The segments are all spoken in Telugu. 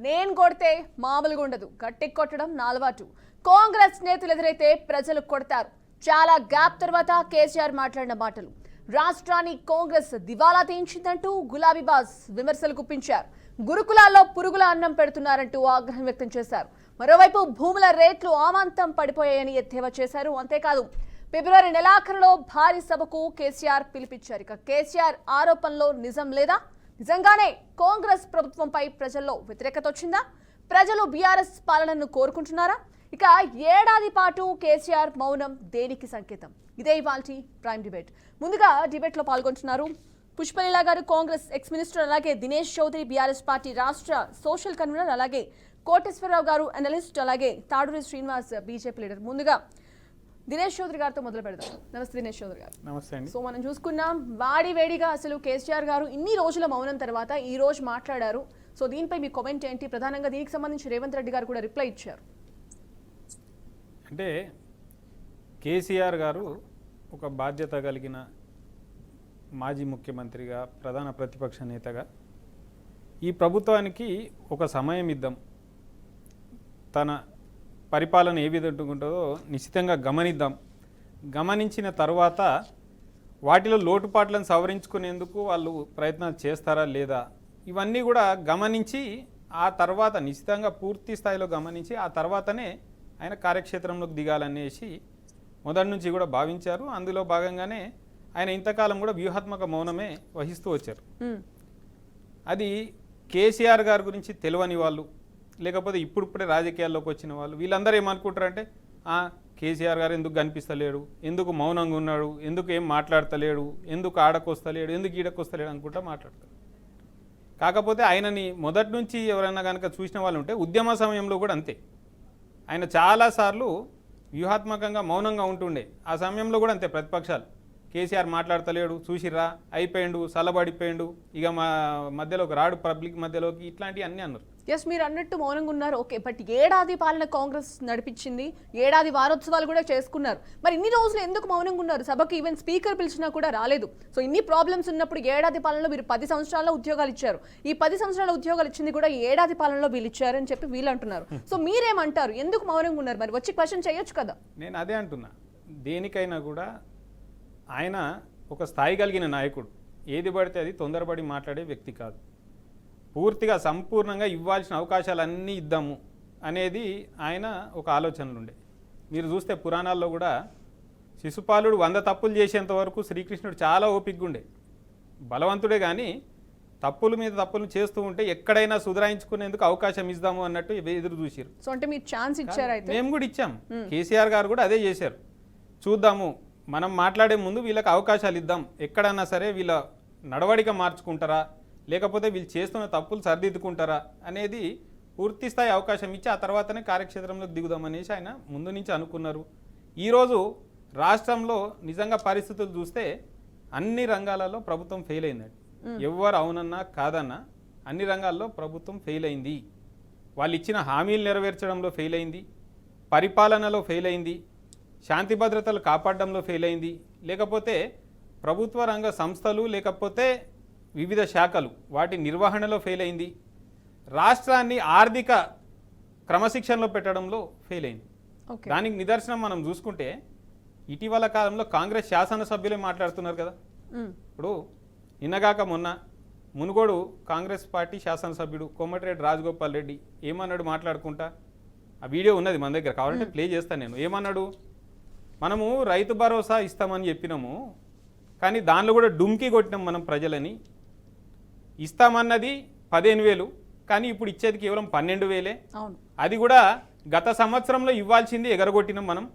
నేను కొడితే మామూలుగా ఉండదు, గట్టి కొట్టడం నా అలవాటు. కాంగ్రెస్ నేతలు ఎదురైతే ప్రజలు కొడతారు. చాలా గ్యాప్ తర్వాత కేసీఆర్ మాట్లాడిన మాటలు. రాష్ట్రాన్ని కాంగ్రెస్ దివాలా తీయించిందంటూ గులాబీబాజ్ విమర్శలు గుప్పించారు. గురుకులాల్లో పురుగుల అన్నం పెడుతున్నారంటూ ఆగ్రహం వ్యక్తం చేశారు. మరోవైపు భూముల రేట్లు ఆమాంతం పడిపోయాయని ఎద్దేవా చేశారు. అంతేకాదు ఫిబ్రవరి నెలాఖరులో భారీ సభకు కేసీఆర్ పిలిపించారు. ఇక కేసీఆర్ ఆరోపణలో నిజం లేదా? నిజంగానే కాంగ్రెస్ ప్రభుత్వంపై ప్రజల్లో వ్యతిరేకత వచ్చిందా? ప్రజలు బీఆర్ఎస్ పాలనను కోరుకుంటున్నారా? ఇక ఏడాది పాటు కేసీఆర్ మౌనం దేనికి సంకేతం? ఇదే ఇవాల్టి ప్రైమ్ డిబేట్. ముందుగా డిబేట్లో పాల్గొంటున్నారు పుష్పలీల గారు, కాంగ్రెస్ ఎక్స్ మినిస్టర్, అలాగే దినేష్ చౌదరి బీఆర్ఎస్ పార్టీ రాష్ట్ర సోషల్ కన్వీనర్, అలాగే కోటేశ్వరరావు గారు అనలిస్ట్, అలాగే తాడూరి శ్రీనివాస్ బీజేపీ లీడర్. ముందుగా దినేష్ చౌదరి గారితో మొదలు పెడదాం. నమస్తే దినేష్ చౌదరి గారు. నమస్తే అండి. సో మనం చూసుకున్నాం వేడిగా అసలు కేసీఆర్ గారు ఇన్ని రోజుల మౌనం తర్వాత ఈ రోజు మాట్లాడారు. సో దీనిపై మీ కామెంట్ ఏంటి? ప్రధానంగా దీనికి సంబంధించి రేవంత్ రెడ్డి గారు కూడా రిప్లై ఇచ్చారు. అంటే కేసీఆర్ గారు ఒక బాధ్యత కలిగిన మాజీ ముఖ్యమంత్రిగా, ప్రధాన ప్రతిపక్ష నేతగా ఈ ప్రభుత్వానికి ఒక సమయం ఇద్దాం, తన పరిపాలన ఏ విధంగా ఉంటుందో నిశ్చితంగా గమనిద్దాం, గమనించిన తర్వాత వాటిలో లోటుపాట్లను సవరించుకునేందుకు వాళ్ళు ప్రయత్నాలు చేస్తారా లేదా, ఇవన్నీ కూడా గమనించి ఆ తర్వాత నిశ్చితంగా పూర్తి స్థాయిలో గమనించి ఆ తర్వాతనే ఆయన కార్యక్షేత్రంలోకి దిగాలనేసి మొదటి నుంచి కూడా భావించారు. అందులో భాగంగానే ఆయన ఇంతకాలం కూడా వ్యూహాత్మక మౌనమే వహిస్తూ వచ్చారు. అది కేసీఆర్ గారి గురించి తెలియని వాళ్ళు, లేకపోతే ఇప్పుడిప్పుడే రాజకీయాల్లోకి వచ్చిన వాళ్ళు, వీళ్ళందరూ ఏమనుకుంటారంటే కేసీఆర్ గారు ఎందుకు కనిపిస్తలేడు, ఎందుకు మౌనంగా ఉన్నాడు, ఎందుకు ఏం మాట్లాడతలేడు, ఎందుకు ఆడకొస్తలేడు, ఎందుకు ఈడకొస్తలేడు అనుకుంటా మాట్లాడతారు. కాకపోతే ఆయనని మొదటి నుంచి ఎవరైనా కనుక చూసిన వాళ్ళు ఉంటే ఉద్యమ సమయంలో కూడా అంతే, ఆయన చాలాసార్లు వ్యూహాత్మకంగా మౌనంగా ఉంటుండే. ఆ సమయంలో కూడా అంతే, ప్రతిపక్షాలు కేసీఆర్ మాట్లాడతలేడు, చూసిర్రా, అయిపోయిండు, సలబడిపోయిండు, ఇక మా మధ్యలోకి రాడు, పబ్లిక్ మధ్యలోకి, ఇట్లాంటివి అన్నీ అన్నారు. ఎస్, మీరు అన్నట్టు మౌనంగా ఉన్నారు, ఓకే. బట్ ఏడాది పాలన కాంగ్రెస్ నడిపించింది, ఏడాది వారోత్సవాలు కూడా చేసుకున్నారు. మరి ఇన్ని రోజులు ఎందుకు మౌనంగా ఉన్నారు? సభకి ఈవెన్ స్పీకర్ పిలిచినా కూడా రాలేదు. సో ఇన్ని ప్రాబ్లమ్స్ ఉన్నప్పుడు ఏడాది పాలనలో మీరు 10 సంవత్సరాల్లో ఉద్యోగాలు ఇచ్చారు. ఈ 10 సంవత్సరాల ఉద్యోగాలు ఇచ్చింది కూడా ఏడాది పాలనలో వీళ్ళు ఇచ్చారని చెప్పి వీళ్ళు అంటున్నారు. సో మీరేమంటారు? ఎందుకు మౌనంగా ఉన్నారు? మరి వచ్చి క్వశ్చన్ చేయొచ్చు కదా. నేను అదే అంటున్నా, దేనికైనా కూడా ఆయన ఒక స్థాయి కలిగిన నాయకుడు, ఏది పడితే అది తొందరపడి మాట్లాడే వ్యక్తి కాదు. పూర్తిగా సంపూర్ణంగా ఇవ్వాల్సిన అవకాశాలన్నీ ఇద్దాము అనేది ఆయన ఒక ఆలోచనలు ఉండే. మీరు చూస్తే పురాణాల్లో కూడా శిశుపాలుడు 100 తప్పులు చేసేంత వరకు శ్రీకృష్ణుడు చాలా ఓపికగా ఉండే, బలవంతుడే, కానీ తప్పుల మీద తప్పులు చేస్తూ ఉంటే ఎక్కడైనా సుధరాయించుకునేందుకు అవకాశం ఇద్దాము అన్నట్టు ఎదురు చూసారు. సో అంటే మీరు ఛాన్స్ ఇచ్చారు? అయితే మేము కూడా ఇచ్చాం. కేసీఆర్ గారు కూడా అదే చేశారు. చూద్దాము, మనం మాట్లాడే ముందు వీళ్ళకి అవకాశాలు ఇద్దాం, ఎక్కడన్నా సరే వీళ్ళ నడవడిక మార్చుకుంటారా, లేకపోతే వీళ్ళు చేస్తున్న తప్పులు సరిదిద్దుకుంటారా అనేది పూర్తి స్థాయి అవకాశం ఇచ్చి ఆ తర్వాతనే కార్యక్షేత్రంలోకి దిగుదామనేసి ఆయన ముందు నుంచి అనుకున్నారు. ఈరోజు రాష్ట్రంలో నిజంగా పరిస్థితులు చూస్తే అన్ని రంగాలలో ప్రభుత్వం ఫెయిల్ అయిందండి. ఎవరు అవునన్నా కాదన్నా అన్ని రంగాల్లో ప్రభుత్వం ఫెయిల్ అయింది. వాళ్ళు ఇచ్చిన హామీలు నెరవేర్చడంలో ఫెయిల్ అయింది, పరిపాలనలో ఫెయిల్ అయింది, శాంతి భద్రతలు కాపాడడంలో ఫెయిల్ అయింది, లేకపోతే ప్రభుత్వ రంగ సంస్థలు లేకపోతే వివిధ శాఖలు వాటి నిర్వహణలో ఫెయిల్ అయింది, రాష్ట్రాన్ని ఆర్థిక క్రమశిక్షణలో పెట్టడంలో ఫెయిల్ అయింది. దానికి నిదర్శనం మనం చూసుకుంటే ఇటీవల కాలంలో కాంగ్రెస్ శాసనసభ్యులే మాట్లాడుతున్నారు కదా. ఇప్పుడు నిన్నగాక మొన్న మునుగోడు కాంగ్రెస్ పార్టీ శాసనసభ్యుడు కోమటిరెడ్డి రాజగోపాల్ రెడ్డి ఏమన్నాడు మాట్లాడుకుంటా, ఆ వీడియో ఉన్నది మన దగ్గర, కావాలంటే ప్లే చేస్తాను నేను. ఏమన్నాడు, మనము రైతు భరోసా ఇస్తామని చెప్పినాము, కానీ దానిలో కూడా డుమ్కి కొట్టినాం మనం ప్రజలని. ఇస్తామన్నది 15,000, కానీ ఇప్పుడు ఇచ్చేది కేవలం 12,000. అది కూడా గత సంవత్సరంలో ఇవ్వాల్సింది ఎగరగొట్టినాం మనం.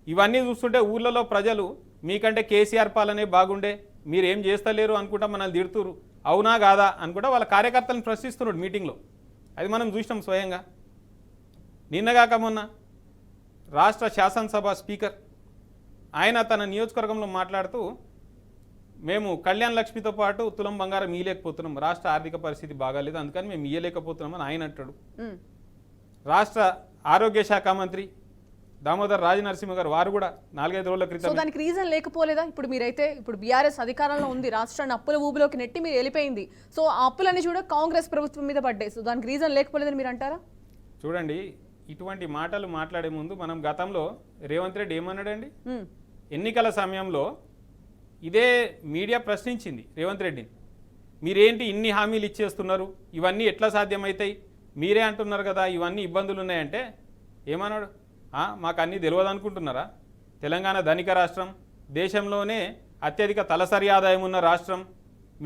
ఇవన్నీ చూస్తుంటే ఊళ్ళలో ప్రజలు మీకంటే కేసీఆర్ పాలనే బాగుండే, మీరేం చేస్తలేరు అనుకుంటా మనల్ని తిడుతురు, అవునా కాదా అనుకుంటా వాళ్ళ కార్యకర్తలను ప్రశ్నిస్తున్నాడు మీటింగ్లో. అది మనం చూసినాం స్వయంగా. నిన్నగాక మొన్న రాష్ట్ర శాసనసభ స్పీకర్ ఆయన తన నియోజకవర్గంలో మాట్లాడుతూ, మేము కళ్యాణ్ లక్ష్మితో పాటు తులం బంగారం ఇయ్యలేకపోతున్నాం, రాష్ట్ర ఆర్థిక పరిస్థితి బాగాలేదు, అందుకని మేము ఇయ్యలేకపోతున్నామని ఆయన అంటాడు. రాష్ట్ర ఆరోగ్య శాఖ మంత్రి దామోదర్ రాజనరసింహ గారు వారు కూడా 4-5 రోజుల సో క్రితం దానికి రీజన్ లేకపోలేదా? ఇప్పుడు మీరైతే ఇప్పుడు బీఆర్ఎస్ అధికారంలో ఉంది, రాష్ట్రాన్ని అప్పుల ఊబిలోకి నెట్టి మీరు వెళ్ళిపోయింది. సో ఆ అప్పులన్నీ కూడా కాంగ్రెస్ ప్రభుత్వం మీద పడ్డాయి. సో దానికి రీజన్ లేకపోలేదని మీరు అంటారా? చూడండి, ఇటువంటి మాటలు మాట్లాడే ముందు మనం గతంలో రేవంత్ రెడ్డి ఏమన్నాడండి? ఎన్నికల సమయంలో ఇదే మీడియా ప్రశ్నించింది రేవంత్ రెడ్డిని, మీరేంటి ఇన్ని హామీలు ఇచ్చేస్తున్నారు, ఇవన్నీ ఎట్లా సాధ్యమవుతాయి, మీరే అంటున్నారు కదా ఇవన్నీ ఇబ్బందులు ఉన్నాయంటే ఏమన్నాడు? మాకు అన్నీ తెలియదు అనుకుంటున్నారా? తెలంగాణ ధనిక రాష్ట్రం, దేశంలోనే అత్యధిక తలసరి ఆదాయం ఉన్న రాష్ట్రం,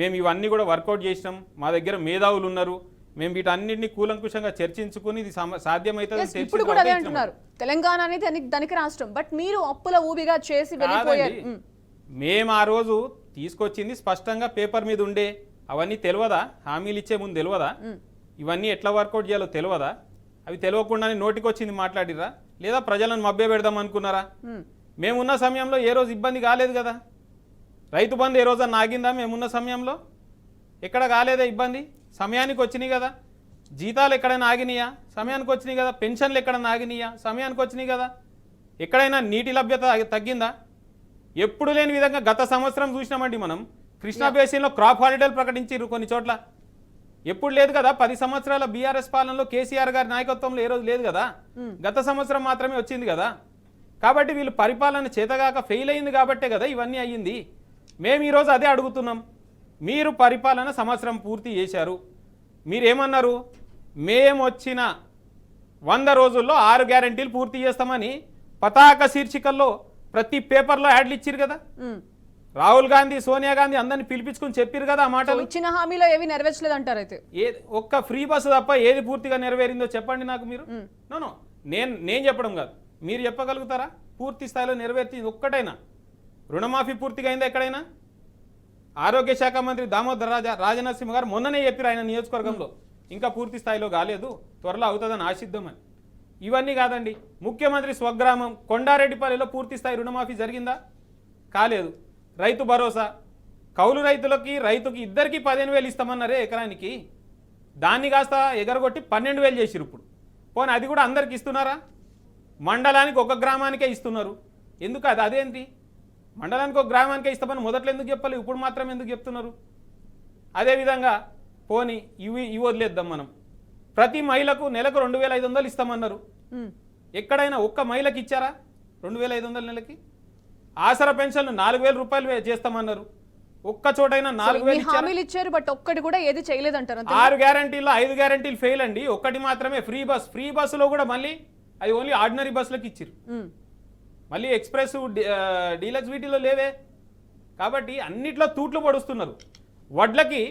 మేము ఇవన్నీ కూడా వర్కౌట్ చేసినాం, మా దగ్గర మేధావులు ఉన్నారు, మేము వీటన్నింటినీ కూలంకుషంగా చర్చించుకుని ఇది సాధ్యమవుతుంది. ఇప్పుడు కూడా అదే అంటున్నారు, తెలంగాణ అనేది ధనిక రాష్ట్రం, బట్ మీరు అప్పుల ఊబిగా చేసి వెళ్ళిపోయారు. మేము ఆ రోజు తీసుకొచ్చింది స్పష్టంగా పేపర్ మీద ఉండే, అవన్నీ తెలియదా? హామీలు ఇచ్చే ముందు తెలియదా? ఇవన్నీ ఎట్లా వర్కౌట్ చేయాలో తెలియదా? అవి తెలియకుండానే నోటికి వచ్చింది మాట్లాడిరా, లేదా ప్రజలను మభ్య పెడదాం అనుకున్నారా? మేమున్న సమయంలో ఏ రోజు ఇబ్బంది కాలేదు కదా. రైతు బంధు ఏ రోజన్నా ఆగిందా? మేమున్న సమయంలో ఎక్కడ కాలేదా ఇబ్బంది? సమయానికి వచ్చినాయి కదా. జీతాలు ఎక్కడైనా ఆగినాయా? సమయానికి వచ్చినాయి కదా. పెన్షన్లు ఎక్కడైనా ఆగినాయా? సమయానికి వచ్చినాయి కదా. ఎక్కడైనా నీటి లభ్యత తగ్గిందా? ఎప్పుడు లేని విధంగా గత సంవత్సరం చూసినామండి మనం. కృష్ణా బేసిన్లో క్రాప్ హాలిడేలు ప్రకటించారు కొన్ని చోట్ల, ఎప్పుడు లేదు కదా. 10 సంవత్సరాల బీఆర్ఎస్ పాలనలో కేసీఆర్ గారి నాయకత్వంలో ఏ రోజు లేదు కదా. గత సంవత్సరం మాత్రమే వచ్చింది కదా. కాబట్టి వీళ్ళు పరిపాలన చేతగాక ఫెయిల్ అయింది కాబట్టే కదా ఇవన్నీ అయ్యింది. మేము ఈరోజు అదే అడుగుతున్నాం. మీరు పరిపాలన సంవత్సరం పూర్తి చేశారు, మీరేమన్నారు? మేము వచ్చిన 100 రోజుల్లో 6 గ్యారెంటీలు పూర్తి చేస్తామని పతాక శీర్షికల్లో ప్రతి పేపర్లో యాడ్లు ఇచ్చారు కదా. రాహుల్ గాంధీ, సోనియా గాంధీ అందరిని పిలిపించుకుని చెప్పారు కదా ఆ మాటలు. ఇచ్చిన హామీలో ఏవి నెరవేర్చలేదు అంటారు అయితే. ఒక్క ఫ్రీ బస్సు తప్ప ఏది పూర్తిగా నెరవేరిందో చెప్పండి నాకు మీరు. నో నేను చెప్పడం కాదు, మీరు చెప్పగలుగుతారా? పూర్తి స్థాయిలో నెరవేర్చింది ఒక్కటైనా? రుణమాఫీ పూర్తిగా అయిందా ఎక్కడైనా? ఆరోగ్య శాఖ మంత్రి దామోదర్ రాజనరసింహ గారు మొన్ననే చెప్పారు ఆయన నియోజకవర్గంలో, ఇంకా పూర్తి స్థాయిలో కాలేదు, త్వరలో అవుతుందని ఆశిద్దామని. ఇవన్నీ కాదండి. ముఖ్యమంత్రి స్వగ్రామం కొండారెడ్డిపల్లిలో పూర్తి స్థాయి రుణమాఫీ జరిగిందా? కాలేదు. రైతు భరోసా, కౌలు రైతుకి ఇద్దరికి 15,000 ఇస్తామన్నారే ఎకరానికి, దాన్ని కాస్త ఎగరగొట్టి 12,000 చేసిరు. ఇప్పుడు పోనీ అది కూడా అందరికి ఇస్తున్నారా? మండలానికి ఒక గ్రామానికే ఇస్తున్నారు. ఎందుకు అది? అదేంటి? మండలానికి ఒక గ్రామానికే ఇస్తామని మొదట్లో ఎందుకు చెప్పాలి, ఇప్పుడు మాత్రం ఎందుకు చెప్తున్నారు? అదేవిధంగా పోనీ ఇవి వదిలేద్దాం మనం. ప్రతి మహిళకు నెలకు 2,500 ఇస్తామన్నారు. ఎక్కడైనా ఒక్క మహిళకి ఇచ్చారా 2,500 నెలకి? ఆసరా పెన్షన్లు 4,000 రూపాయలు చేస్తామన్నారు. ఒక్క చోటైనా 4,000 హామీలు ఇచ్చారు, బట్ ఒక్కటి కూడా ఏది చేయలేదంటారు. 6 గ్యారెంటీల్లో 5 గ్యారెంటీలు ఫెయిల్ అండి. ఒక్కటి మాత్రమే ఫ్రీ బస్. ఫ్రీ బస్సులో కూడా మళ్ళీ అది ఓన్లీ ఆర్డినరీ బస్సులకు ఇచ్చారు, మళ్ళీ ఎక్స్ప్రెస్ డీలక్స్ వీటిలో లేవే. కాబట్టి అన్నిట్లో తూట్లు పొడుస్తున్నారు. వడ్లకి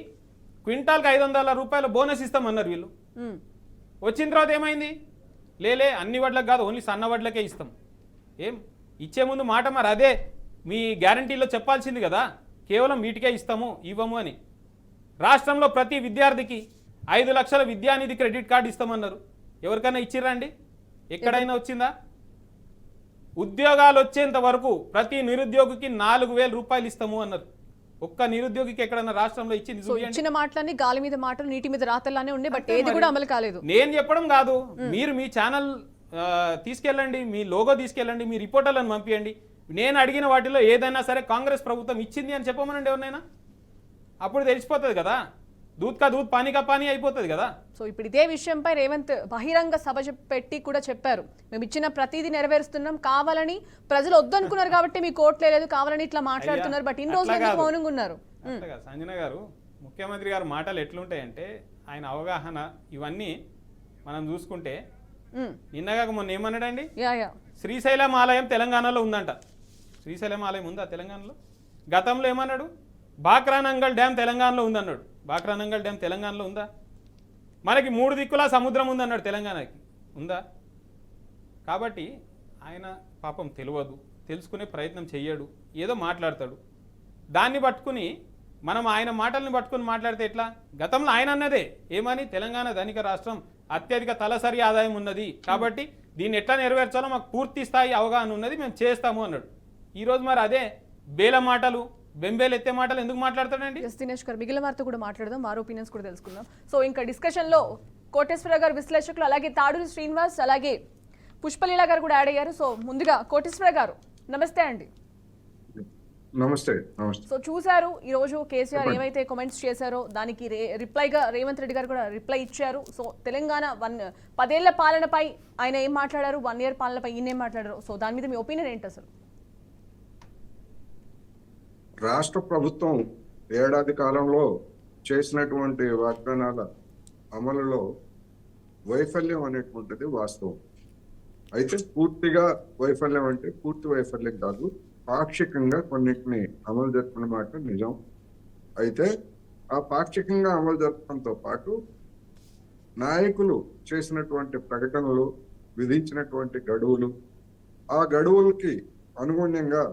క్వింటాల్కి 500 రూపాయల బోనస్ ఇస్తామన్నారు వీళ్ళు. వచ్చిన తర్వాత ఏమైంది? లేలే అన్ని వడ్లకు కాదు, ఓన్లీ సన్న వడ్లకే ఇస్తాం. ఏం ఇచ్చే ముందు మాట మరి అదే మీ గ్యారంటీలో చెప్పాల్సింది కదా, కేవలం వీటికే ఇస్తాము ఇవ్వము అని. రాష్ట్రంలో ప్రతి విద్యార్థికి 5 లక్షల విద్యానిధి క్రెడిట్ కార్డు ఇస్తామన్నారు. ఎవరికైనా ఇచ్చిర్రా అండి? ఎక్కడైనా వచ్చిందా? ఉద్యోగాలు వచ్చేంత వరకు ప్రతి నిరుద్యోగికి 4,000 రూపాయలు ఇస్తాము అన్నారు. ఒక్క నిరుద్యోగికి ఎక్కడన్నా రాష్ట్రంలో ఇచ్చింది? ఇచ్చిన మాటలన్నీ గాలి మీద మాటలు, నీటి మీద రాతల్లానే ఉండే, బట్ ఏది కూడా అమలు కాలేదు. నేను చెప్పడం కాదు, మీరు మీ ఛానల్ తీసుకెళ్ళండి, మీ లోగో తీసుకెళ్ళండి, మీ రిపోర్టర్లను పంపించండి. నేను అడిగిన వాటిలో ఏదైనా సరే కాంగ్రెస్ ప్రభుత్వం ఇచ్చింది అని చెప్పమనండి ఎవరినైనా, అప్పుడు తెలిసిపోతుంది కదా. దూద్ కా దూద్ పానీ కా పానీ అయిపోతుంది కదా. సో ఇప్పుడు ఇదే విషయంపై రేవంత్ బహిరంగ సభ పెట్టి కూడా చెప్పారు, మేము ఇచ్చిన ప్రతిదీ నెరవేరుస్తున్నాం, కావాలని ప్రజలు వద్దనుకున్నారు కాబట్టి మీ కోర్టులే లేదు, కావాలని ఇట్లా మాట్లాడుతున్నారు, బట్ ఇన్ని రోజులు ఎందుకు మౌనంగా ఉన్నారు? సంజన గారు, ముఖ్యమంత్రి గారు మాటలు ఎట్లుంటాయంటే ఆయన అవగాహన ఇవన్నీ మనం చూసుకుంటే, నిన్నగాక మొన్న ఏమన్నాడండి? శ్రీశైలం ఆలయం తెలంగాణలో ఉందంట. శ్రీశైలం ఆలయం ఉందా తెలంగాణలో? గతంలో ఏమన్నాడు? బాక్రానంగల్ డ్యామ్ తెలంగాణలో ఉందన్నాడు. బాక్రానంగల్ డ్యామ్ తెలంగాణలో ఉందా? మనకి 3 దిక్కులా సముద్రం ఉందన్నాడు, తెలంగాణకి ఉందా? కాబట్టి ఆయన పాపం తెలియదు, తెలుసుకునే ప్రయత్నం చెయ్యడు, ఏదో మాట్లాడతాడు. దాన్ని పట్టుకుని మనం ఆయన మాటల్ని పట్టుకుని మాట్లాడితే ఎట్లా? గతంలో ఆయన అన్నదే ఏమని, తెలంగాణ ధనిక రాష్ట్రం, అత్యధిక తలసరి ఆదాయం ఉన్నది, కాబట్టి దీన్ని ఎట్లా నెరవేర్చాలో మాకు పూర్తి స్థాయి అవగాహన ఉన్నది, మేము చేస్తాము అన్నాడు. ఈరోజు మరి అదే బేల మాటలు, బెంబేలు ఎత్తే మాటలు ఎందుకు మాట్లాడతాడండి? దినేష్ గారు, మిగిలిన వారితో కూడా మాట్లాడదాం, వారి ఒపీనియన్స్ కూడా తెలుసుకుందాం. సో ఇంకా డిస్కషన్లో కోటేశ్వర గారు విశ్లేషకులు, అలాగే తాడూరి శ్రీనివాస్, అలాగే పుష్పలీల గారు కూడా యాడ్ అయ్యారు. సో ముందుగా కోటేశ్వర గారు నమస్తే అండి. నమస్తే. నమస్తే. సో చూశారు ఈ రోజు కేసీఆర్ ఏమైతే కామెంట్స్ చేశారో దానికి రిప్లైగా రేవంత్ రెడ్డి గారు కూడా రిప్లై ఇచ్చారు. సో తెలంగాణ 10 ఏళ్ల పాలనపై ఆయన ఏం మాట్లాడారు, 1 ఇయర్ పాలనపై ఈయన ఏం మాట్లాడారు, సో దాని మీద మీ ఒపీనియన్ ఏంటి అసలు? రాష్ట్ర ప్రభుత్వం ఏడాది కాలంలో చేసినటువంటి వాగ్దానాల అమలులో వైఫల్యం అనేటువంటిది వాస్తవం. అయితే పూర్తిగా వైఫల్యం అంటే పూర్తి వైఫల్యం కాదు, పాక్షికంగా కొన్నిటిని అమలు జరుపుకున్న మాట నిజం. అయితే ఆ పాక్షికంగా అమలు జరపడంతో పాటు నాయకులు చేసినటువంటి ప్రకటనలు, విధించినటువంటి గడువులు, ఆ గడువులకి అనుగుణ్యంగా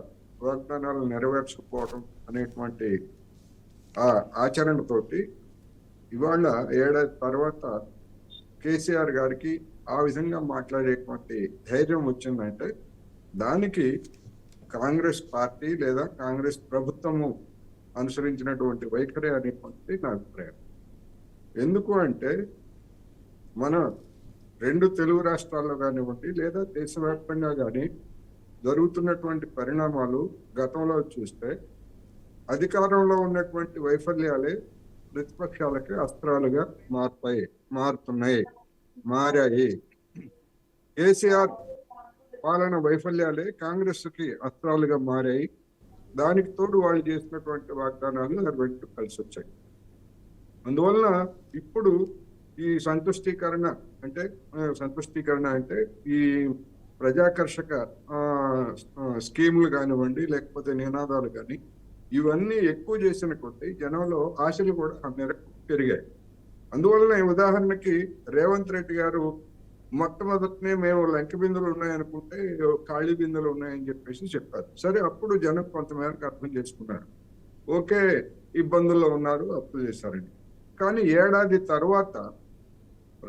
వాగ్దానాలు నెరవేర్చుకోవడం అనేటువంటి ఆ ఆచరణతోటి ఇవాళ ఏడాది తర్వాత కేసీఆర్ గారికి ఆ విధంగా మాట్లాడేటువంటి ధైర్యం వచ్చిందంటే దానికి కాంగ్రెస్ పార్టీ లేదా కాంగ్రెస్ ప్రభుత్వము అనుసరించినటువంటి వైఖరి అనేటువంటి నా అభిప్రాయం. ఎందుకు అంటే మన 2 తెలుగు రాష్ట్రాల్లో కానివ్వండి లేదా దేశవ్యాప్తంగా కానీ జరుగుతున్నటువంటి పరిణామాలు గతంలో చూస్తే అధికారంలో ఉన్నటువంటి వైఫల్యాలే ప్రతిపక్షాలకి అస్త్రాలుగా మారాయి. కేసీఆర్ పాలన వైఫల్యాలే కాంగ్రెస్ కి అస్త్రాలుగా మారాయి. దానికి తోడు వాళ్ళు చేసినటువంటి వాగ్దానాలు నెరవేర్చు కలిసి వచ్చాయి. అందువలన ఇప్పుడు ఈ సంతుష్టీకరణ అంటే ఈ ప్రజాకర్షక స్కీములు కానివ్వండి లేకపోతే నినాదాలు కానీ ఇవన్నీ ఎక్కువ చేసిన కొద్దీ జనంలో ఆశలు కూడా ఆ మేరకు పెరిగాయి. అందువలన ఉదాహరణకి రేవంత్ రెడ్డి గారు మొట్టమొదటినే మేము లంక బిందులు ఉన్నాయనుకుంటే ఖాళీ బిందులు ఉన్నాయని చెప్పేసి చెప్పారు. సరే, అప్పుడు జనం కొంతమేరకు అర్థం చేసుకున్నారు, ఓకే ఇబ్బందుల్లో ఉన్నారు, అప్పులు చేశారని. కానీ ఏడాది తర్వాత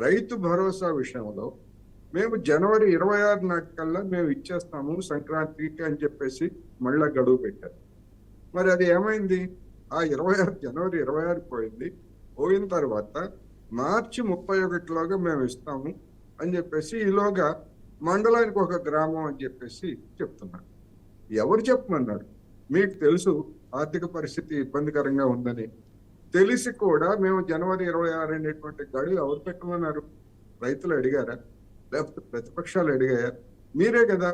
రైతు భరోసా విషయంలో మేము జనవరి 26 నాటికల్లా మేము ఇచ్చేస్తాము సంక్రాంతికి అని చెప్పేసి మళ్ళా గడువు పెట్టారు. మరి అది ఏమైంది? ఆ జనవరి 26 పోయిన తర్వాత మార్చి 31లోగా మేము ఇస్తాము అని చెప్పేసి ఈలోగా మండలానికి 1 గ్రామం అని చెప్పేసి చెప్తున్నారు. ఎవరు చెప్పమన్నారు? మీకు తెలుసు ఆర్థిక పరిస్థితి ఇబ్బందికరంగా ఉందని తెలిసి కూడా మేము జనవరి 26 అనేటువంటి గడువు ఎవరు పెట్టమన్నారు? రైతులు అడిగారా? లేకపోతే ప్రతిపక్షాలు అడిగాయా? మీరే కదా.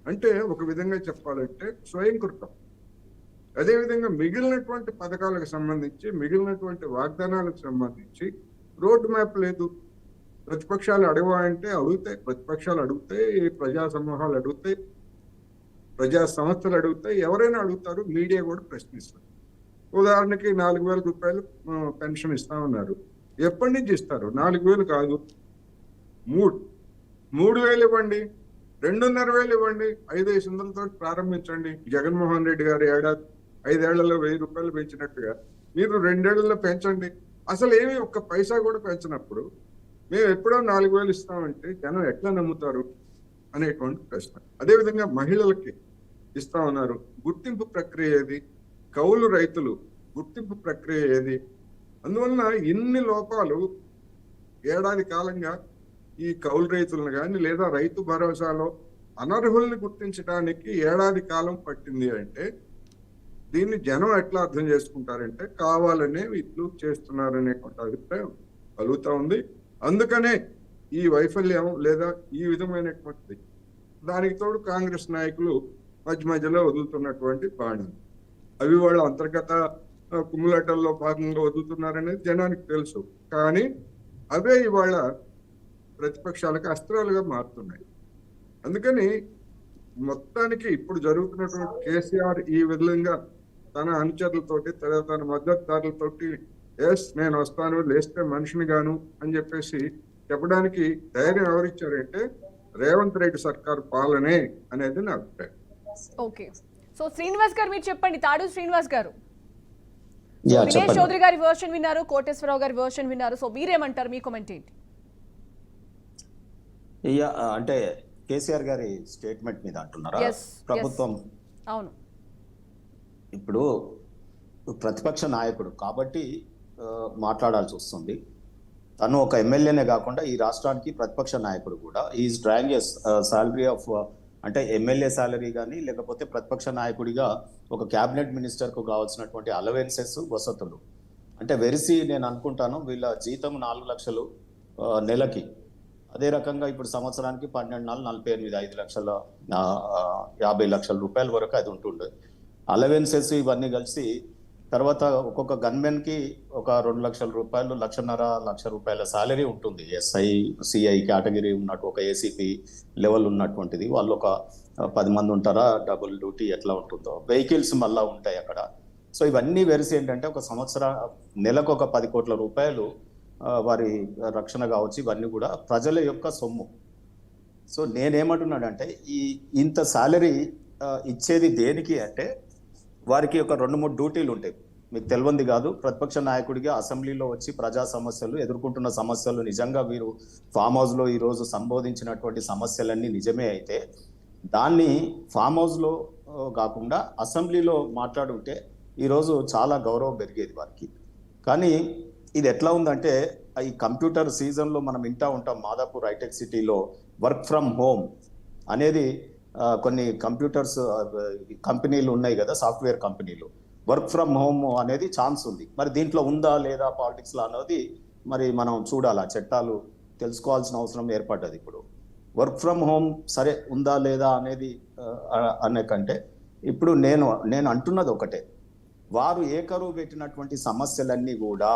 అంటే ఒక విధంగా చెప్పాలంటే స్వయంకృతం. అదేవిధంగా మిగిలినటువంటి పథకాలకు సంబంధించి, మిగిలినటువంటి వాగ్దానాలకు సంబంధించి రోడ్ మ్యాప్ లేదు. ప్రతిపక్షాలు అడగవా అంటే అడుగుతాయి, ప్రతిపక్షాలు అడుగుతాయి, ప్రజా సమూహాలు అడుగుతాయి, ప్రజా సంస్థలు అడుగుతాయి, ఎవరైనా అడుగుతారు, మీడియా కూడా ప్రశ్నిస్తారు. ఉదాహరణకి 4,000 రూపాయలు పెన్షన్ ఇస్తామన్నారు. ఎప్పటి నుంచి ఇస్తారు? 4,000 కాదు, 3,000 ఇవ్వండి, 2,500 ఇవ్వండి, 500 ప్రారంభించండి. జగన్మోహన్ రెడ్డి గారు 5 ఏళ్లలో 1,000 రూపాయలు పెంచినట్టుగా మీరు 2 ఏళ్లలో పెంచండి. అసలు ఏమి ఒక్క పైసా కూడా పెంచినప్పుడు మేము ఎప్పుడో 4,000 ఇస్తామంటే జనం ఎట్లా నమ్ముతారు అనేటువంటి ప్రశ్న. అదేవిధంగా మహిళలకి ఇస్తా ఉన్నారు. గుర్తింపు ప్రక్రియ ఏది? కౌలు రైతులు గుర్తింపు ప్రక్రియ ఏది? అందువలన ఇన్ని లోపాలు ఏడాది కాలంగా ఈ కౌలు రైతులను కానీ లేదా రైతు భరోసాలో అనర్హుల్ని గుర్తించడానికి ఏడాది కాలం పట్టింది అంటే దీన్ని జనం ఎట్లా అర్థం చేసుకుంటారంటే కావాలనే ఇట్లు చేస్తున్నారనేటువంటి అభిప్రాయం కలుగుతా ఉంది. అందుకనే ఈ వైఫల్యం లేదా ఈ విధమైనటువంటి దానికి తోడు కాంగ్రెస్ నాయకులు మధ్యలో వదులుతున్నటువంటి బాణాలు అవి వాళ్ళ అంతర్గత కుమ్ములాటల్లో భాగంగా వదులుతున్నారనేది జనానికి తెలుసు. కానీ అవే ఇవాళ ప్రతిపక్షాలకు అస్త్రాలుగా మారుతున్నాయి. అందుకని మొత్తానికి ఇప్పుడు జరుగుతున్నటువంటి కేసీఆర్ ఈ విధంగా తన అనుచరులతోటి తన మద్దతుదారులతోటి నేను వస్తాను, లేస్తే మనిషిని గాను అని చెప్పేసి చెప్పడానికి ధైర్యం ఎవరిచ్చారంటే రేవంత్ రెడ్డి సర్కార్ పాలనే అనేది నా అభిప్రాయం. ఓకే, సో శ్రీనివాస్ గారు మీరు చెప్పండి. తాడు శ్రీనివాస్ గారు, దినేష్ చౌదరి గారి వర్షన్ విన్నారు, కోటేశ్వరరావు గారి వర్షన్ విన్నారు. సో మీరేమంటారు? మీ కామెంట్ ఏంటి? అంటే కేసీఆర్ గారి స్టేట్మెంట్ మీద అంటున్నారా? ప్రభుత్వం అవును, ఇప్పుడు ప్రతిపక్ష నాయకుడు కాబట్టి మాట్లాడాల్సి వస్తుంది. తను ఒక ఎమ్మెల్యేనే కాకుండా ఈ రాష్ట్రానికి ప్రతిపక్ష నాయకుడు కూడా. ఈజ్ డ్రాయింగ్ సాలరీ ఆఫ్ అంటే ఎమ్మెల్యే సాలరీ కానీ లేకపోతే ప్రతిపక్ష నాయకుడిగా ఒక క్యాబినెట్ మినిస్టర్కు కావాల్సినటువంటి అలవెన్సెస్, వసతులు అంటే వెరిసి నేను అనుకుంటాను వీళ్ళ జీతం 4 లక్షలు నెలకి. అదే రకంగా ఇప్పుడు సంవత్సరానికి 12 48 5 లక్షల 50 లక్షల రూపాయల వరకు అది ఉంటుండే. అలవెన్సెస్ ఇవన్నీ కలిసి తర్వాత ఒక్కొక్క గన్మెన్కి ఒక 2 లక్షల రూపాయలు, 1.5 లక్ష సాలరీ ఉంటుంది. ఎస్ఐ, సిఐ కేటగిరీ ఉన్నట్టు ఒక ఏసీపీ లెవెల్ ఉన్నటువంటిది. వాళ్ళు ఒక 10 మంది ఉంటారా, డబుల్ డ్యూటీ ఎట్లా ఉంటుందో, వెహికల్స్ మళ్ళా ఉంటాయి అక్కడ. సో ఇవన్నీ వెరిసి ఏంటంటే ఒక నెలకు ఒక 10 కోట్ల రూపాయలు వారి రక్షణ కావచ్చు. ఇవన్నీ కూడా ప్రజల యొక్క సొమ్ము. సో నేనేమంటున్నాడంటే ఇంత సాలరీ ఇచ్చేది దేనికి అంటే వారికి ఒక 2-3 డ్యూటీలు ఉంటాయి. మీకు తెలియంది కాదు, ప్రతిపక్ష నాయకుడిగా అసెంబ్లీలో వచ్చి ప్రజా సమస్యలు, ఎదుర్కొంటున్న సమస్యలు నిజంగా వీరు ఫామ్ హౌస్లో ఈరోజు సంబోధించినటువంటి సమస్యలన్నీ నిజమే అయితే దాన్ని ఫామ్ హౌస్లో కాకుండా అసెంబ్లీలో మాట్లాడుంటే ఈరోజు చాలా గౌరవం పెరిగేది వారికి. కానీ ఇది ఎట్లా ఉందంటే ఈ కంప్యూటర్ సీజన్లో మనం వింటూ ఉంటాం, మాదాపూర్ హైటెక్ సిటీలో వర్క్ ఫ్రమ్ హోమ్ అనేది కొన్ని కంప్యూటర్స్ కంపెనీలు ఉన్నాయి కదా, సాఫ్ట్వేర్ కంపెనీలు. వర్క్ ఫ్రమ్ హోమ్ అనేది ఛాన్స్ ఉంది. మరి దీంట్లో ఉందా లేదా పాలిటిక్స్లో అనేది మరి మనం చూడాలి. ఆ చట్టాలు తెలుసుకోవాల్సిన అవసరం ఏర్పడ్డది. ఇప్పుడు వర్క్ ఫ్రమ్ హోమ్ సరే ఉందా లేదా అనేది అనే కంటే ఇప్పుడు నేను అంటున్నది ఒకటే, వారు ఏకరువు పెట్టినటువంటి సమస్యలన్నీ కూడా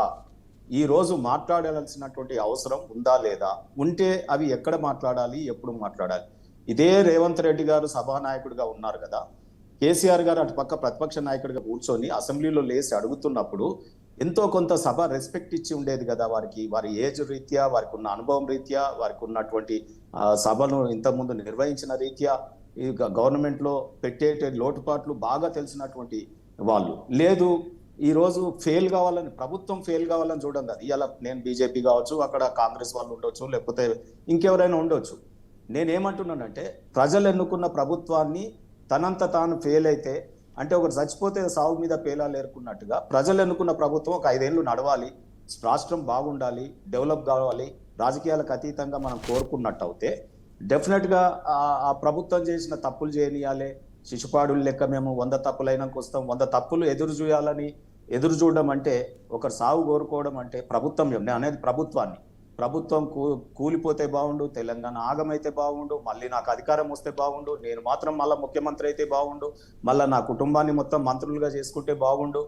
ఈరోజు మాట్లాడాల్సినటువంటి అవసరం ఉందా లేదా, ఉంటే అవి ఎక్కడ మాట్లాడాలి, ఎప్పుడు మాట్లాడాలి. ఇదే రేవంత్ రెడ్డి గారు సభానాయకుడిగా ఉన్నారు కదా, కేసీఆర్ గారు అటు పక్క ప్రతిపక్ష నాయకుడిగా కూర్చొని అసెంబ్లీలో లేచి అడుగుతున్నప్పుడు ఎంతో కొంత సభ రెస్పెక్ట్ ఇచ్చి ఉండేది కదా వారికి. వారి ఏజ్ రీత్యా, వారికి ఉన్న అనుభవం రీత్యా, వారికి ఉన్నటువంటి సభను ఇంతకుముందు నిర్వహించిన రీత్యా, ఈ గవర్నమెంట్లో పెట్టే లోటుపాట్లు బాగా తెలిసినటువంటి వాళ్ళు. లేదు ఈరోజు ఫెయిల్ కావాలని, ప్రభుత్వం ఫెయిల్ కావాలని చూడండి. అది ఇలా నేను బీజేపీ కావచ్చు, అక్కడ కాంగ్రెస్ వాళ్ళు ఉండొచ్చు, లేకపోతే ఇంకెవరైనా ఉండొచ్చు. నేనేమంటున్నానంటే ప్రజలు ఎన్నుకున్న ప్రభుత్వాన్ని తనంత తాను ఫెయిల్ అయితే, అంటే ఒకరు చచ్చిపోతే సాగు మీద పేలాలు ఏరుకున్నట్టుగా ప్రజలు ఎన్నుకున్న ప్రభుత్వం ఒక 5 ఏళ్ళు నడవాలి, రాష్ట్రం బాగుండాలి, డెవలప్ కావాలి, రాజకీయాలకు అతీతంగా మనం కోరుకున్నట్టు అయితే డెఫినెట్గా ఆ ప్రభుత్వం చేసిన తప్పులు చేయనియాలి. శిశుపాడు లెక్క మేము 100 తప్పులైనాక వస్తాం, 100 తప్పులు ఎదురు చూడడం అంటే, ఒకరు సాగు కోరుకోవడం అంటే ప్రభుత్వం అనేది ప్రభుత్వం కూలిపోతే బాగుండు, తెలంగాణ ఆగమైతే బాగుండు, మళ్ళీ నాకు అధికారం వస్తే బాగుండు, నేను మాత్రం మళ్ళీ ముఖ్యమంత్రి అయితే బాగుండు, మళ్ళీ నా కుటుంబాన్ని మొత్తం మంత్రులుగా చేసుకుంటే బాగుండు,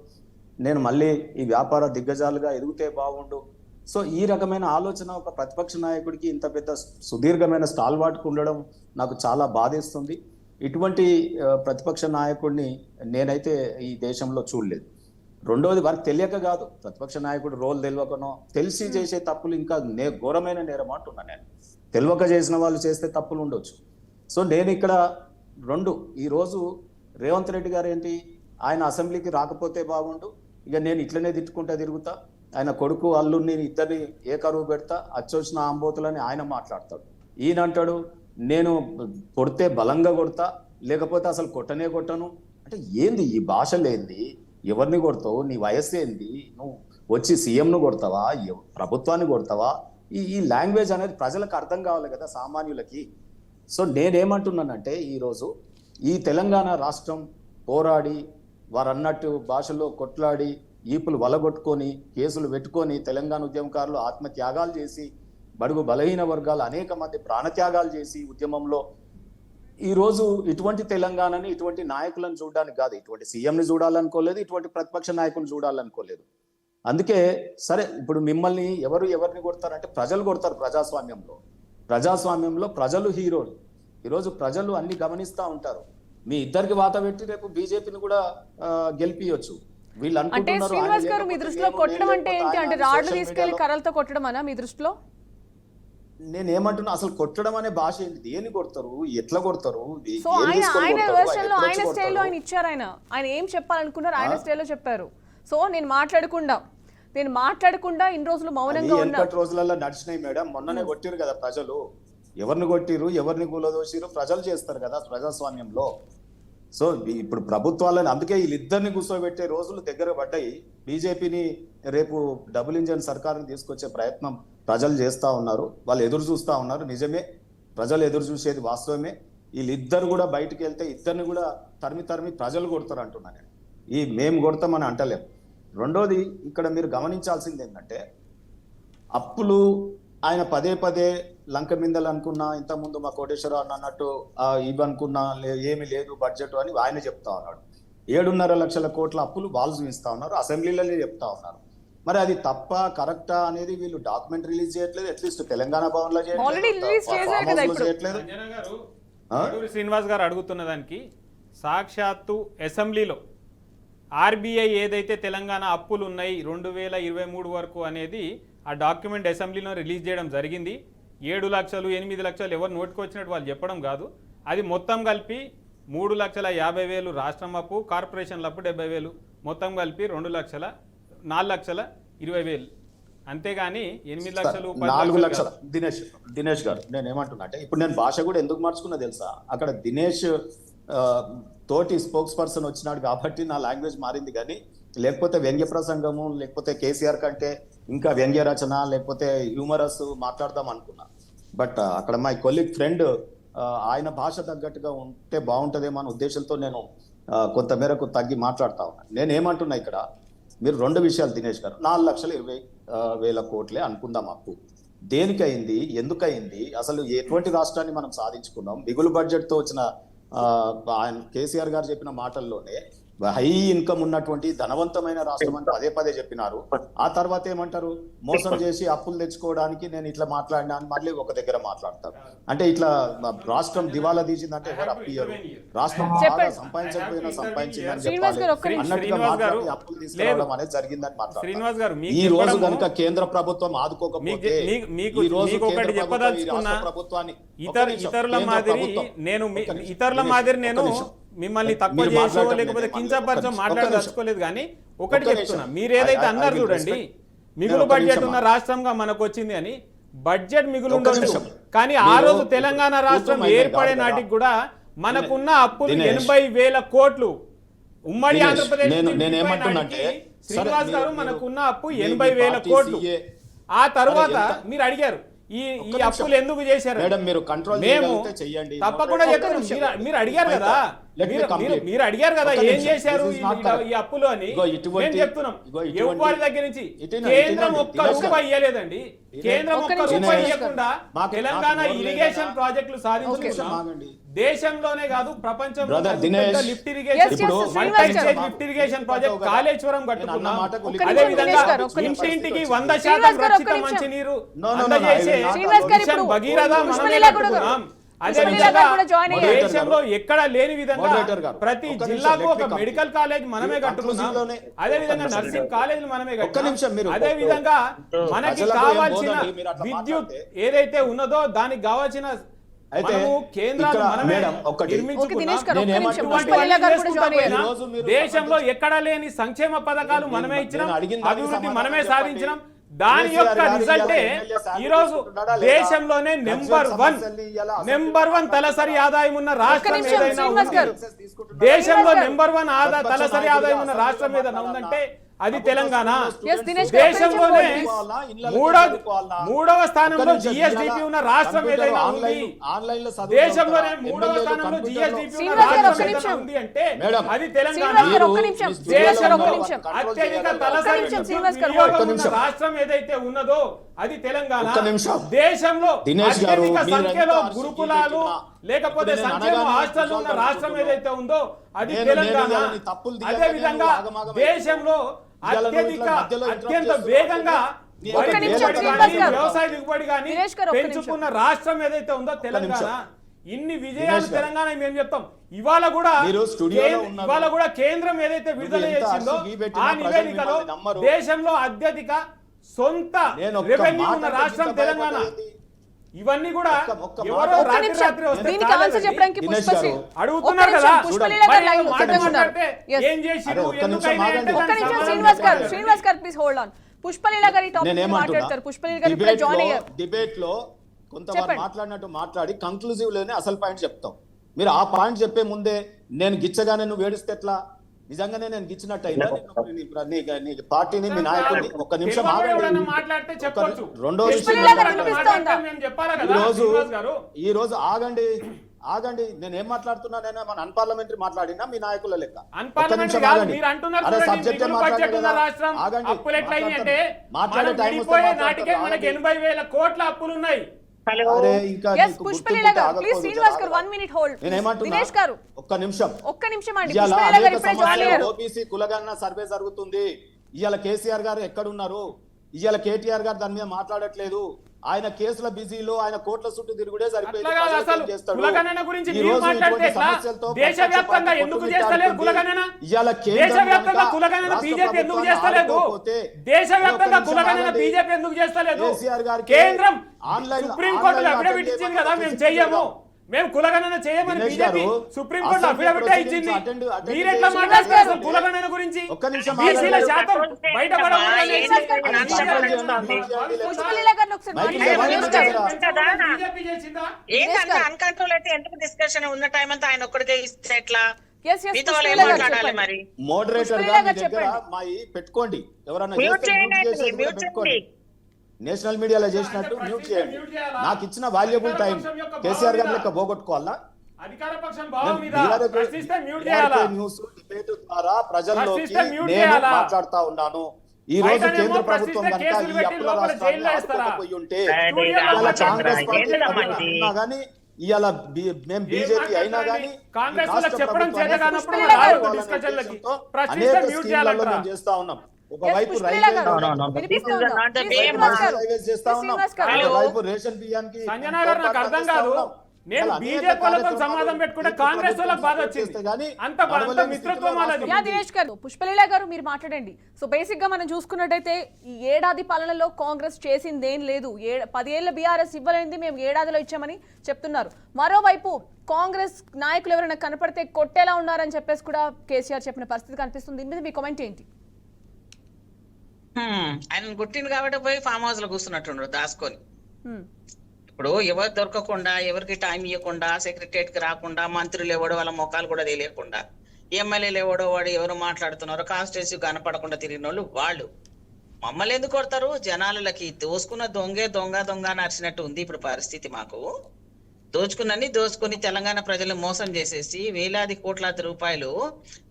నేను మళ్ళీ ఈ వ్యాపార దిగ్గజాలుగా ఎదిగితే బాగుండు. సో ఈ రకమైన ఆలోచన ఒక ప్రతిపక్ష నాయకుడికి ఇంత పెద్ద సుదీర్ఘమైన స్టాల్వార్ట్కు ఉండడం నాకు చాలా బాధేస్తుంది. ఇటువంటి ప్రతిపక్ష నాయకుడిని నేనైతే ఈ దేశంలో చూడలేదు. రెండోది వారికి తెలియక కాదు, ప్రతిపక్ష నాయకుడు రోల్ తెలియకనో, తెలిసి చేసే తప్పులు ఇంకా ఘోరమైన నేరం అంటున్నా. నేను తెలియక చేసిన వాళ్ళు చేస్తే తప్పులు ఉండొచ్చు. సో నేను ఇక్కడ ఈరోజు రేవంత్ రెడ్డి గారు ఏంటి, ఆయన అసెంబ్లీకి రాకపోతే బాగుండు, ఇక నేను ఇట్లనే తిట్టుకుంటా తిరుగుతా, ఆయన కొడుకు అల్లుడిని ఇద్దరిని ఏకరువు పెడతా, అచ్చొచ్చిన ఆంబోతులని ఆయన మాట్లాడతాడు. ఈయన అంటాడు నేను కొడితే బలంగా కొడతా, లేకపోతే అసలు కొట్టను. అంటే ఏంది ఈ భాషలేంది? ఎవరిని కొడతావు? నీ వయస్సు ఏంది? నువ్వు వచ్చి సీఎంను కొడతావా, ప్రభుత్వాన్ని కొడతావా? ఈ లాంగ్వేజ్ అనేది ప్రజలకు అర్థం కావాలి కదా, సామాన్యులకి. సో నేనేమంటున్నానంటే ఈరోజు ఈ తెలంగాణ రాష్ట్రం పోరాడి, వారు అన్నట్టు భాషలో కొట్లాడి, ఈపులు వలగొట్టుకొని, కేసులు పెట్టుకొని, తెలంగాణ ఉద్యమకారులు ఆత్మత్యాగాలు చేసి, బడుగు బలహీన వర్గాలు అనేక మంది ప్రాణత్యాగాలు చేసి ఉద్యమంలో ఈరోజు ఇటువంటి తెలంగాణని, ఇటువంటి నాయకులను చూడడానికి కాదు, ఇటువంటి సీఎంని చూడాలనుకోలేదు, ఇటువంటి ప్రతిపక్ష నాయకులను చూడాలనుకోలేదు. అందుకే సరే ఇప్పుడు మిమ్మల్ని ఎవరిని కొడతారంటే ప్రజలు కొడతారు. ప్రజాస్వామ్యంలో ప్రజలు హీరోలు. ఈరోజు ప్రజలు అన్ని గమనిస్తూ ఉంటారు. మీ ఇద్దరికి వాత పెట్టి రేపు బీజేపీని కూడా గెలిపియొచ్చు. వీళ్ళు అంటే శ్రీనివాస్ గారు మీ దృష్టిలో కొట్టడం అంటే ఏంటి? అంటే రాడ్లు తీసుకెళ్లి కర్రలతో కొట్టడం అనా మీ దృష్టిలో? నేనేమంటున్నా, అసలు కొట్టడం అనే భాష ఏంటి? దేని కొడతారు, ఎట్లా కొడతారు? సో ఆయన వెర్షన్ లో, ఆయన స్టైల్లో ఆయన ఇచ్చారు. ఆయన ఏం చెప్పాలనుకున్నారు ఆయన స్టైల్లో చెప్పారు. సో నేను మాట్లాడకుండా ఇన్ని రోజులు మౌనంగా ఉన్నా. రోజులలో నడిచినాయి మేడం. మొన్ననే కొట్టిరు కదా ప్రజలు. ఎవరిని కొట్టిరు, ఎవరిని కూలదోసిరు ప్రజలు చేస్తారు కదా ప్రజాస్వామ్యంలో. సో ఇప్పుడు ప్రభుత్వాలను అందుకే వీళ్ళిద్దరిని కూర్చోబెట్టే రోజులు దగ్గర పడ్డాయి. బీజేపీని రేపు డబుల్ ఇంజన్ సర్కారుని తీసుకొచ్చే ప్రయత్నం ప్రజలు చేస్తూ ఉన్నారు, వాళ్ళు ఎదురు చూస్తూ ఉన్నారు. నిజమే, ప్రజలు ఎదురు చూసేది వాస్తవమే. వీళ్ళిద్దరు కూడా బయటికి వెళ్తే ఇద్దరిని కూడా తరిమి ప్రజలు కొడతారు అంటున్నా నేను. మేము కొడతామని అంటలేము. రెండోది ఇక్కడ మీరు గమనించాల్సింది ఏంటంటే, అప్పులు ఆయన పదే లంక మిందలు అనుకున్నా, ఇంతకుముందు మా కోటేశ్వరరావు అన్నట్టు ఇవి అనుకున్నా ఏమీ లేదు బడ్జెట్ అని ఆయన చెప్తా ఉన్నాడు. 7.5 లక్షల కోట్ల అప్పులు వాళ్ళు చూపిస్తా ఉన్నారు, అసెంబ్లీలోనే చెప్తా ఉన్నారు. మరి అది తప్ప కరెక్టా అనేది వీళ్ళు డాక్యుమెంట్ రిలీజ్ చేయట్లేదు, అట్లీస్ట్ తెలంగాణ భవన్ లో చేయట్లేదు. అడూరి శ్రీనివాస్ గారు అడుగుతున్న దానికి సాక్షాత్తు అసెంబ్లీలో ఆర్బీఐ ఏదైతే తెలంగాణ అప్పులు ఉన్నాయి 2023 వరకు అనేది ఆ డాక్యుమెంట్ అసెంబ్లీలో రిలీజ్ చేయడం జరిగింది. 7 లక్షలు 8 లక్షలు ఎవరు నోటికి వచ్చినట్టు వాళ్ళు చెప్పడం కాదు, అది మొత్తం కలిపి 3,50,000 రాష్ట్రం అప్పు, కార్పొరేషన్ల అప్పు 70,000, మొత్తం కలిపి 4,20,000. అంతేగాని 8 లక్షలు 4 లక్షలు. దినేష్ గారు నేను ఏమంటున్నా అంటే, ఇప్పుడు నేను భాష కూడా ఎందుకు మార్చుకున్నా తెలుసా? అక్కడ దినేష్ తోటి స్పోక్స్ పర్సన్ వచ్చినాడు కాబట్టి నా లాంగ్వేజ్ మారింది, కానీ లేకపోతే వ్యంగ్య ప్రసంగము, లేకపోతే కేసీఆర్ కంటే ఇంకా వ్యంగ్య రచన, లేకపోతే హ్యూమరస్ మాట్లాడదాం అనుకున్నా. బట్ అక్కడ మై కొలీగ్ ఫ్రెండ్ ఆయన భాష తగ్గట్టుగా ఉంటే బాగుంటుందేమో అనే ఉద్దేశంతో నేను కొంతమేరకు తగ్గి మాట్లాడుతా ఉన్నా. నేను ఏమంటున్నా ఇక్కడ, మీరు 2 విషయాలు దినేష్ గారు. 4,20,000 కోట్లే అనుకుందాం అప్పు. దేనికయింది, ఎందుకయింది, అసలు ఎటువంటి రాష్ట్రాన్ని మనం సాధించుకున్నాం? మిగులు బడ్జెట్తో వచ్చిన ఆయన కేసీఆర్ గారు చెప్పిన మాటల్లోనే హై ఇన్కమ్ ఉన్నటువంటి ధనవంతమైన రాష్ట్రం అని పదే చెప్పినారు. ఆ తర్వాత ఏమంటారు, మోసం చేసి అప్పులు తెచ్చుకోవడానికి నేను ఇట్లా మాట్లాడినా అని మళ్ళీ ఒక దగ్గర మాట్లాడతారు. అంటే ఇట్లా రాష్ట్రం దివాలా తీసిందంటే ఎవరు అప్పియ్యరు, రాష్ట్రం సంపాదించిందని చెప్పాలి అన్నట్టుగా మాట్లాడి అప్పులు తీసుకురావడం అనేది జరిగిందని మాట్లాడతారు. ఈ రోజు కనుక కేంద్ర ప్రభుత్వం ఆదుకోకపోతే ఈ రోజు ప్రభుత్వాన్ని ఇతరుల మాదిరి నేను మిమ్మల్ని తక్కువ చేసో లేకపోతే కించపరచో మాట్లాడదలుచుకోలేదు, కానీ ఒకటి చెప్తున్నా, మీరు ఏదైతే అన్నారు చూడండి, మిగులు బడ్జెట్ ఉన్న రాష్ట్రంగా మనకు వచ్చింది అని. బడ్జెట్ మిగులు ఉండొచ్చు, కానీ ఆ రోజు తెలంగాణ రాష్ట్రం ఏర్పడే నాటికి కూడా మనకున్న అప్పులు 80,000 కోట్లు. ఉమ్మడి ఆంధ్రప్రదేశ్ శ్రీనివాస్ గారు మనకున్న అప్పు 80,000 కోట్లు. ఆ తర్వాత మీరు అడిగారు ఈ అప్పులు ఎందుకు చేశారు, మేము తప్పకుండా చెప్తాను. మీరు అడిగారు కదా, మీరు అడిగారు కదా ఏం చేశారు ఈ అప్పులు అని. మేము చెప్తున్నాం, ఎవరి దగ్గర నుంచి కేంద్రం ఒక్క రూపాయి ఇవ్వలేదండి. కేంద్రం ఒక్క రూపాయి ఇవ్వకుండా తెలంగాణ ఇరిగేషన్ ప్రాజెక్టులు సాధించుకున్నాం. దేశంలోనే కాదు ప్రపంచంలో లిఫ్ట్ ఇరిగేషన్ ప్రాజెక్ట్ కాళేశ్వరం కట్టుకున్నాం. అదే విధంగా ఇంటింటికి 100% రక్షిత మంచినీరు అందజేసే మిషన్ భగీరథ మనమే కట్టుకున్నాం. అదే విధంగా దేశంలో ఎక్కడ లేని విధంగా ప్రతి జిల్లాకు ఒక మెడికల్ కాలేజ్ మనమే కట్టుకున్నాం. అదే విధంగా నర్సింగ్ కాలేజీలు మనమే కట్టుకున్నాం. అదే విధంగా మనకి కావాల్సిన విద్యుత్ ఏదైతే ఉన్నదో దానికి కావాల్సిన దేశంలో ఎక్కడా లేని సంక్షేమ పథకాలు మనమే ఇచ్చినాం, అభివృద్ధి మనమే సాధించినాం. దాని యొక్క రిజల్టే ఈ రోజు దేశంలోనే నెంబర్ వన్ తలసరి ఆదాయం ఉన్న రాష్ట్రం ఏదైనా ఉంది, దేశంలో నెంబర్ 1 తలసరి ఆదాయం ఉన్న రాష్ట్రం ఏదైనా ఉందంటే అది తెలంగాణ. దేశంలోనే మూడవ స్థానంలో జిఎస్డిపి ఉన్న రాష్ట్రం ఏదైనా ఉంది, దేశంలోనే 3వ స్థానంలో జిఎస్డిపి ఉన్న రాష్ట్రం ఏదైనా ఉంది అంటే అది తెలంగాణ. దేశంలో అత్యధిక తలసరి వినియోగం ఉన్న రాష్ట్రం ఏదైతే ఉన్నదో అది తెలంగాణ. దేశంలో అత్యధిక సంఖ్యలో గురుకులాలు లేకపోతే సంక్షేమ హాస్టల్ ఉన్న రాష్ట్రం ఏదైతే ఉందో అది తెలంగాణ. అదే విధంగా దేశంలో అత్యంత వేగంగా వ్యవసాయ దిగుబడి కానీ పెంచుకున్న రాష్ట్రం ఏదైతే ఉందో తెలంగాణ. ఇన్ని విజయాలు తెలంగాణ మేము చెప్తాం. ఇవాళ కూడా కేంద్రం ఏదైతే విడుదల చేసిందో ఆ నివేదికలో దేశంలో అత్యధిక సొంత రెవెన్యూ ఉన్న రాష్ట్రం తెలంగాణ. ఇవన్నీ కూడా ఎవరో రాత్రి అడుగుతున్నారు కదా, ఏం చేశారు. డిబేట్ లో కొంతమంది మాట్లాడినట్టు మాట్లాడి కంక్లూజివ్ లోనే అసలు పాయింట్ చెప్తాం. మీరు ఆ పాయింట్ చెప్పే ముందే నేను గిచ్చగానే నువ్వు ఏడిస్తే ఎట్లా? నిజంగానే నేను గిచ్చినట్టయినా నీ పార్టీని మీ నాయకుడిని ఒక్క నిమిషం ఆగండి. మాట్లాడితే చెప్పొచ్చు. రెండో విషయం ఈ రోజు ఆగండి నేను ఏం మాట్లాడుతున్నా? నేను మన అన్పార్లమెంటరీ మాట్లాడినా మీ నాయకుల లెక్క. ఒక్క నిమిషం ఆగండి. అరే సబ్జెక్ట్ మాట్లాడే టైం మనకి 80,000 కోట్ల అప్పులు ఉన్నాయి. అరే ఇంకా పుష్పలీల గారు ప్లీజ్ శ్రీనివాస్ గారు 1 మినిట్ హోల్డ్. దినేష్ గారు ఒక్క నిమిషం అండి. పుష్పలీల గారు ఇప్పుడే జాయిన్ అయ్యారు. ఓబీసీ కులగణన సర్వే జరుగుతుంది. ఇవాళ కేసీఆర్ గారు ఎక్కడున్నారు? ఇవాళ కేటీఆర్ గారు దాని మీద మాట్లాడట్లేదు. ఆయన కేసుల బిజీలో ఆయన కోట్ల చుట్టూ తిరుగుడే సరిపోయింది. కేంద్రం సుప్రీం కోర్టులో అఫిడవిట్ ఇచ్చింది కదా, మేము చెయ్యము, మేము కులగణన చేయమని బీజేపీ సుప్రీం కోర్టు అఫిడవిట్ ఇచ్చింది. మీరెట్లా మాట్లాడుతున్నారు కులగణన గురించి? బీసీల శాతం ఎందుకు డిస్కషన్ ఉన్న టైం అంతా ఆయన ఒక్కడికే ఇస్తే ఎట్లా? మోడరేటర్ గా పెట్టుకోండి. ఎవరన్నా పెట్టుకోండి. నేషనల్ మీడియాలో చేసినట్టు మ్యూట్ చేయండి. నాకు ఇచ్చిన వాల్యుబుల్ టైం కేసీఆర్ గారి లెక్క పోగొట్టుకోవాలా? న్యూస్ డిబేట్ ద్వారా ప్రజల్లోకి నేను మాట్లాడుతా ఉన్నాను. ఈ రోజు కేంద్ర ప్రభుత్వం కనుక ఈ అప్పుల రాష్ట్రాన్ని ఆదుకోకపోయి ఉంటే కాంగ్రెస్ పార్టీ కానీ ఇవాళ మేము బీజేపీ అయినా కానీ అనేక స్కీమ్లలో మేము చేస్తా ఉన్నాం. ఒకవైపు ఒకవైపు రేషన్ బియ్యానికి నేను బీజేపీ వాళ్ళతో సమాధానం పెట్టుకుంటే కాంగ్రెస్ వాళ్ళకి బాధ వచ్చింది. అంత మిత్రత్వం వాళ్ళది. దినేష్ గారు, పుష్పలీల గారు మీరు మాట్లాడండి. సో బేసిక్ గా మనం చూసుకున్నట్టయితే ఈ ఏడాది పాలనలో కాంగ్రెస్ చేసింది ఏం లేదు. 10 ఏళ్ల బీఆర్ఎస్ ఇవ్వలేనిది మేము ఏడాదిలో ఇచ్చామని చెప్తున్నారు. మరోవైపు కాంగ్రెస్ నాయకులు ఎవరైనా కనపడితే కొట్టేలా ఉన్నారని చెప్పేసి కూడా కేసీఆర్ చెప్పిన పరిస్థితి కనిపిస్తుంది. దీని మీద మీ కామెంట్ ఏంటి? ఆయన కొట్టింది కాబట్టి పోయి ఫామ్ హౌస్ లో కూర్చున్నట్టు దాచుకొని. ఇప్పుడు ఎవరు దొరకకుండా, ఎవరికి టైం ఇవ్వకుండా, సెక్రటరియట్ కి రాకుండా, మంత్రులు ఎవడో వాళ్ళ మొఖాలు కూడా తెలియకుండా, ఎమ్మెల్యేలు ఎవడో వాడు ఎవరు మాట్లాడుతున్నారో కాన్స్టిట్యూన్సీ కనపడకుండా తిరిగిన వాళ్ళు మమ్మల్ని ఎందుకు కొడతారు? జనాలకి దోసుకున్న దొంగ నడిచినట్టు ఉంది ఇప్పుడు పరిస్థితి. మాకు దోచుకుని తెలంగాణ ప్రజలు మోసం చేసేసి వేలాది కోట్లాది రూపాయలు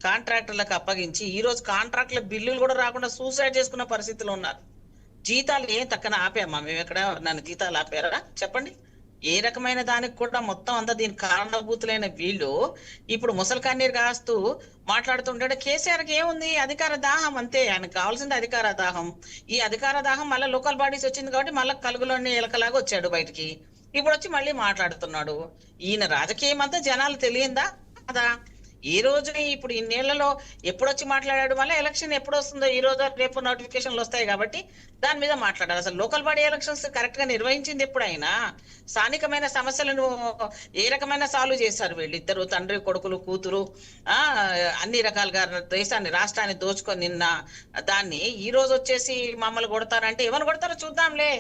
కాంట్రాక్టర్లకు అప్పగించి ఈ రోజు కాంట్రాక్టుల బిల్లులు కూడా రాకుండా సూసైడ్ చేసుకున్న పరిస్థితిలో ఉన్నారు. జీతాలు ఏం తక్కన ఆపామా? మేము ఎక్కడ నన్ను జీతాలు ఆపారా చెప్పండి? ఏ రకమైన దానికి కూడా మొత్తం అంతా దీనికి కారణభూతులైన వీళ్ళు ఇప్పుడు ముసలి కన్నీరు కాస్తూ మాట్లాడుతుంటే కేసీఆర్కి ఏముంది? అధికార దాహం అంతే. ఆయనకు కావాల్సింది అధికార దాహం. ఈ అధికార దాహం మళ్ళీ లోకల్ బాడీస్ వచ్చింది కాబట్టి మళ్ళీ కలుగులోని ఎలకలాగా వచ్చాడు బయటికి. ఇప్పుడు వచ్చి మళ్ళీ మాట్లాడుతున్నాడు. ఈయన రాజకీయం అంతా జనాలు తెలియందా కదా? ఈ రోజు ఇప్పుడు ఇన్నేళ్లలో ఎప్పుడొచ్చి మాట్లాడాడు? మళ్ళీ ఎలక్షన్ ఎప్పుడు వస్తుందో ఈ రోజు రేపు నోటిఫికేషన్లు వస్తాయి కాబట్టి దాని మీద మాట్లాడాలి. అసలు లోకల్ బాడీ ఎలక్షన్స్ కరెక్ట్ గా నిర్వహించింది ఎప్పుడైనా? స్థానికమైన సమస్యలను ఏ రకమైన సాల్వ్ చేశారు వీళ్ళిద్దరు? తండ్రి కొడుకులు కూతురు అన్ని రకాలుగా దేశాన్ని రాష్ట్రాన్ని దోచుకొని నిన్న దాన్ని ఈ రోజు వచ్చేసి మమ్మల్ని కొడతారంటే ఎవరు కొడతారో చూద్దాంలే.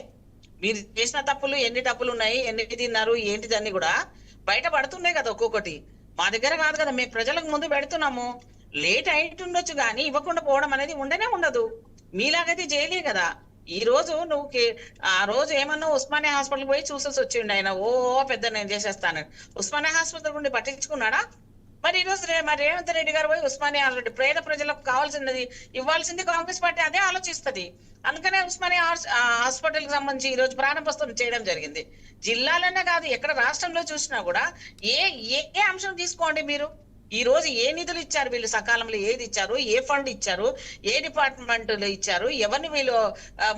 మీరు చేసిన తప్పులు ఎన్ని తప్పులు ఉన్నాయి, ఎన్ని తిన్నారు, ఏంటిది అన్ని కూడా బయట పడుతున్నాయి కదా ఒక్కొక్కటి. మా దగ్గర కాదు కదా, మేము ప్రజలకు ముందు పెడుతున్నాము. లేట్ అయిటుండొచ్చు కానీ ఇవ్వకుండా పోవడం అనేది ఉండనే ఉండదు. మీలాగైతే చేయలే కదా. ఈ రోజు నువ్వు ఆ రోజు ఏమన్నా ఉస్మానియా హాస్పిటల్ పోయి చూసేసి వచ్చిండు ఆయన. పెద్ద నేను చేసేస్తాను. ఉస్మానియా హాస్పిటల్ గుండి పట్టించుకున్నాడా? మరి ఈ రోజు రేవంత్ రెడ్డి గారు పోయి ఉస్మానియా పేద ప్రజలకు కావాల్సినది ఇవ్వాల్సింది కాంగ్రెస్ పార్టీ అదే ఆలోచిస్తుంది. అందుకనే ఉస్మానియా హాస్పిటల్ కి సంబంధించి ఈ రోజు ప్రారంభోత్సవం చేయడం జరిగింది. జిల్లాలనే కాదు ఎక్కడ రాష్ట్రంలో చూసినా కూడా ఏ అంశం తీసుకోండి మీరు. ఈ రోజు ఏ నిధులు ఇచ్చారు వీళ్ళు, సకాలంలో ఏది ఇచ్చారు, ఏ ఫండ్ ఇచ్చారు, ఏ డిపార్ట్మెంట్లు ఇచ్చారు, ఎవరిని వీళ్ళు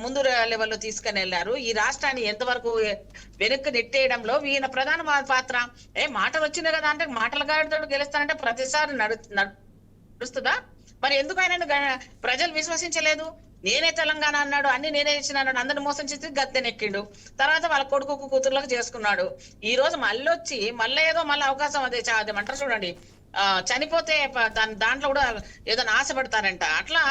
ముందు లెవెల్లో తీసుకుని వెళ్ళారు, ఈ రాష్ట్రాన్ని ఎంతవరకు వెనక్కి నెట్టేయడంలో ఈయన ప్రధాన పాత్ర. మాటలు వచ్చినాయి కదా అంటే మాటల గాడితో గెలుస్తానంటే ప్రతిసారి నడుస్తుందా? మరి ఎందుకు ఆయన ప్రజలు విశ్వసించలేదు? నేనే తెలంగాణ అన్నాడు, అన్ని నేనే ఇచ్చిన అన్నాడు, అందరిని మోసం చేసి గద్దెనెక్కిండు. తర్వాత వాళ్ళ కొడుకు కూతుర్లకు చేసుకున్నాడు. ఈ రోజు మళ్ళీ వచ్చి మళ్ళీ ఏదో మళ్ళీ అవకాశం అదేమంటారు చూడండి, చనిపోతే దాంట్లో కూడా ఏదో ఆశపడతారంట. అట్లా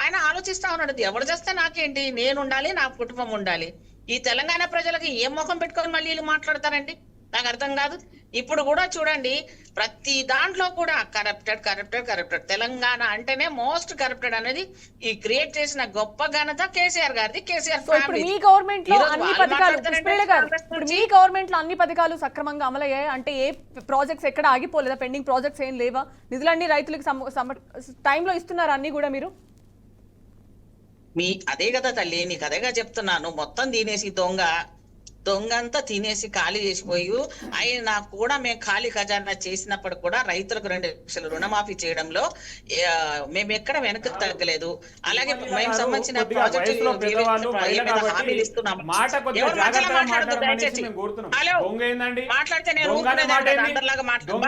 ఆయన ఆలోచిస్తా ఉన్నాడు. ఎవరు చేస్తే నాకేంటి, నేను ఉండాలి, నా కుటుంబం ఉండాలి. ఈ తెలంగాణ ప్రజలకి ఏం ముఖం పెట్టుకొని మళ్ళీ వీళ్ళు మాట్లాడతారండి? నాకు అర్థం కాదు. ఇప్పుడు కూడా చూడండి, ప్రతి దాంట్లో కూడా కరప్టెడ్. తెలంగాణ అంటేనే మోస్ట్ కరప్టెడ్ అనేది ఈ క్రియేట్ చేసిన గొప్ప ఘనత కేసీఆర్ గారిది, కేసీఆర్ సో ఇప్పుడు ఫ్యామిలీ. మీ గవర్నమెంట్ లో ఈరోజు అన్ని వాళ్ళు పథకాలు మాట్లాడుతారంటే పుష్పలత గారు, కాంగ్రెస్ ఇప్పుడు నుంచి మీ గవర్నమెంట్ లో అన్ని పథకాలు సక్రమంగా అమలయ్యాయి అంటే ఏ ప్రాజెక్ట్స్ ఎక్కడ ఆగిపోలేదా? పెండింగ్ ప్రాజెక్ట్స్ ఏం లేవా? నిధులన్నీ రైతులకు టైంలో ఇస్తున్నారు అన్ని కూడా మీరు? అదే కదా తల్లి, నీకు అదేగా చెప్తున్నాను. మొత్తం తినేసి దొంగ అంతా తినేసి ఖాళీ చేసిపోయి అయినా కూడా మేము ఖాళీ ఖజానా చేసినప్పుడు కూడా రైతులకు 2 లక్షల రుణమాఫీ చేయడంలో మేము ఎక్కడ వెనక్కి తగ్గలేదు. అలాగే మేము సంబంధించిన ప్రాజెక్టు హామీలు ఇస్తున్నాము. ఎవరు మధ్యలో మాట్లాడదు దయచేసి. హలో, మాట్లాడితే నేను అందరిలాగా మాట్లాడతాను.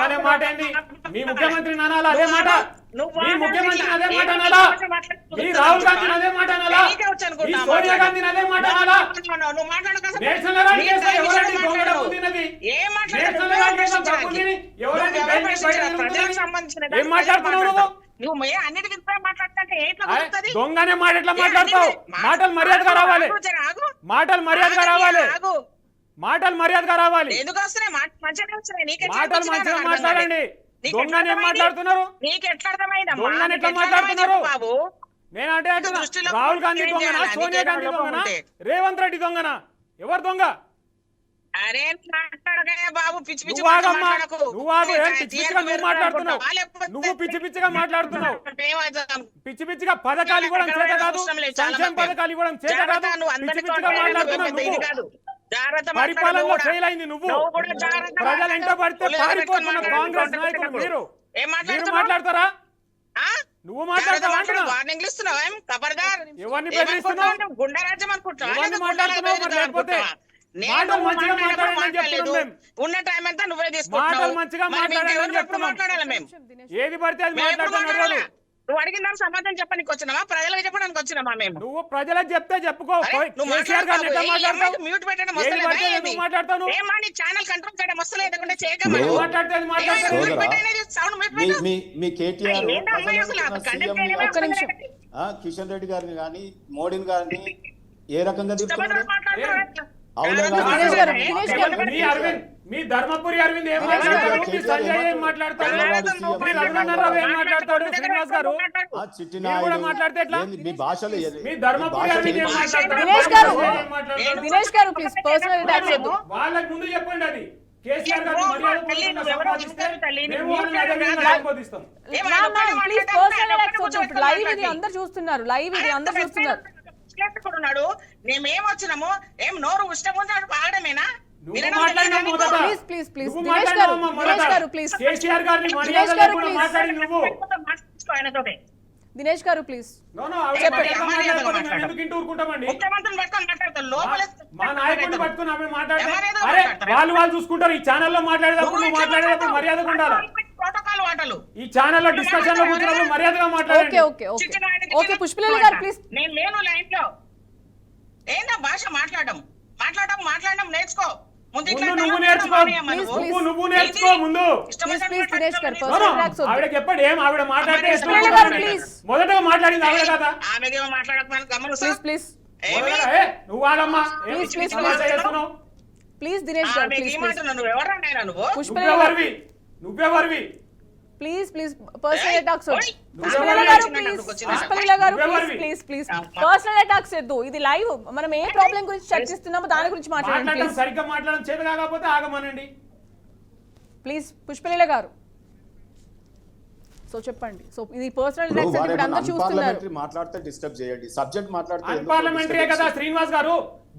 దొంగనే మాట ఎట్లా మాట్లాడతావు? మాటలు మర్యాదగా రావాలి, మాటలు మర్యాదగా రావాలి, మాటలు మర్యాదగా రావాలి, ఎందుకు వస్తున్నాయి? మంచిగా వస్తున్నాయి. మాటలు మంచిగా మాట్లాడండి. దొంగని ఏం మాట్లాడుతున్నారు? నీకు ఎట్లా అర్థమైందా? దొంగని ఎట్లా మాట్లాడుతున్నారు? బాబు నేనంటే రాహుల్ గాంధీ దొంగనా, సోనియా గాంధీ దొంగనా, రేవంత్ రెడ్డి దొంగనా? ఎవరు దొంగ? అరే బాబు, పిచ్చి పిచ్చి మాట్లాడుతున్నావు. నువ్వు పిచ్చి పిచ్చిగా మాట్లాడుతున్నావు. పిచ్చి పిచ్చిగా పథకాలు ఇవ్వడం చేత కాదు, సంక్షేమ పథకాలు ఇవ్వడం చేత కాదు, పిచ్చి పిచ్చిగా మాట్లాడుతున్నావు. పరిపాలనలో ఫెయిల్ అయింది నువ్వు. ప్రజలు ఎంట పడితే పారిపోతున్న కాంగ్రెస్ నాయకులు మీరు మాట్లాడతారా? నువ్వు మాట్లాడతావా? వార్నింగ్లు ఇస్తున్నావా? ఖబర్దార్. ఎవరిని బెదిరిస్తున్నావు? గుండారాజ్యం ఎవరిని మాట్లాడుతున్నావు? లేకపోతే ఉన్న టైం అంతా నువ్వే మాటలు మంచిగా మాట్లాడాలి. మేము ఏది పడితే అది మాట్లాడుతున్నాడు. నువ్వు అడిగిన సమాధానం చెప్పడానికి వచ్చినావా? ప్రజలకు చెప్పడానికి వచ్చినామా? మేము నువ్వు ప్రజలకు చెప్తే చెప్పుకో. మ్యూట్ పెట్టడం సోదరా, మీ కేటీఆర్ కిషన్ రెడ్డి గారిని కానీ మోడీని కానీ ఏ రకంగా చెప్తున్నారు? మీ ధర్మపురి అరవింద్ ఏం మాట్లాడతారు? మీ సంజయ్ ఏం మాట్లాడతారు? మీ రఘునందనరావు ఏం మాట్లాడతాడు? శ్రీనివాస్ గారు మాట్లాడితే ఎట్లా? మీ భాషలో మీ ధర్మపురి అరవింద్ ఏం మాట్లాడతారు? దినేష్ గారు ప్లీజ్ పర్సనల్ అటాక్స్ వద్దు. వాళ్ళకి ముందు చెప్పండి. అది కేసీఆర్ గారు లైవ్ ఇది అందరు చూస్తున్నారు. లైవ్ ఇది అందరు చూస్తున్నారు. ఉన్నాడు. మేమేం వచ్చినాము? ఏం నోరు ఇష్టం ఉన్నాడు పాడమేనా? ప్లీజ్ ప్లీజ్ ప్లీజ్ దినేష్ గారు ప్లీజ్. దినేష్ గారు ప్లీజ్. వాళ్ళు చూసుకుంటారు. ఈ ఛానల్లో మాట్లాడేటప్పుడు మాట్లాడేటప్పుడు మర్యాదగా ఉండాలి. ఈ ఛానల్లో డిస్కషన్ లో కూర్చున్నప్పుడు మర్యాదగా మాట్లాడాలి. ఓకే పుష్పలత గారు ప్లీజ్. నేను లేను లైన్ లో. ఏందా భాష మాట్లాడడం నేర్చుకో. నువ్వు నేర్చుకో ముందు. ఆవిడ చెప్పండి. ఏం ఆవిడ మాట్లాడితే మొదటగా మాట్లాడింది ఆవిడ కదా. నువ్వు వాళ్ళమ్మా ప్లీజ్ దినేష్ గారు నువ్వెవరివి? Please please personal attacks Pushpalatha గారు ప్లీజ్ ప్లీజ్ పర్సనల్ అటాక్స్ వద్దు. ఇది లైవ్. మనం ఏ ప్రాబ్లం గురించి చర్చిస్తున్నామో దాని గురించి మాట్లాడండి. సరిగ్గా మాట్లాడడం చేత కాకపోతే ఆగమనండి ప్లీజ్. పుష్పలత గారు సో చెప్పండి. సో ఇది పర్సనల్ అటాక్స్ ఇప్పుడు అందరూ చూస్తున్నారు. మాట్లాడితే డిస్టర్బ్ చేయండి. సబ్జెక్ట్ మాట్లాడితే అన్పార్లమెంటరీ కదా. శ్రీనివాస్ గారు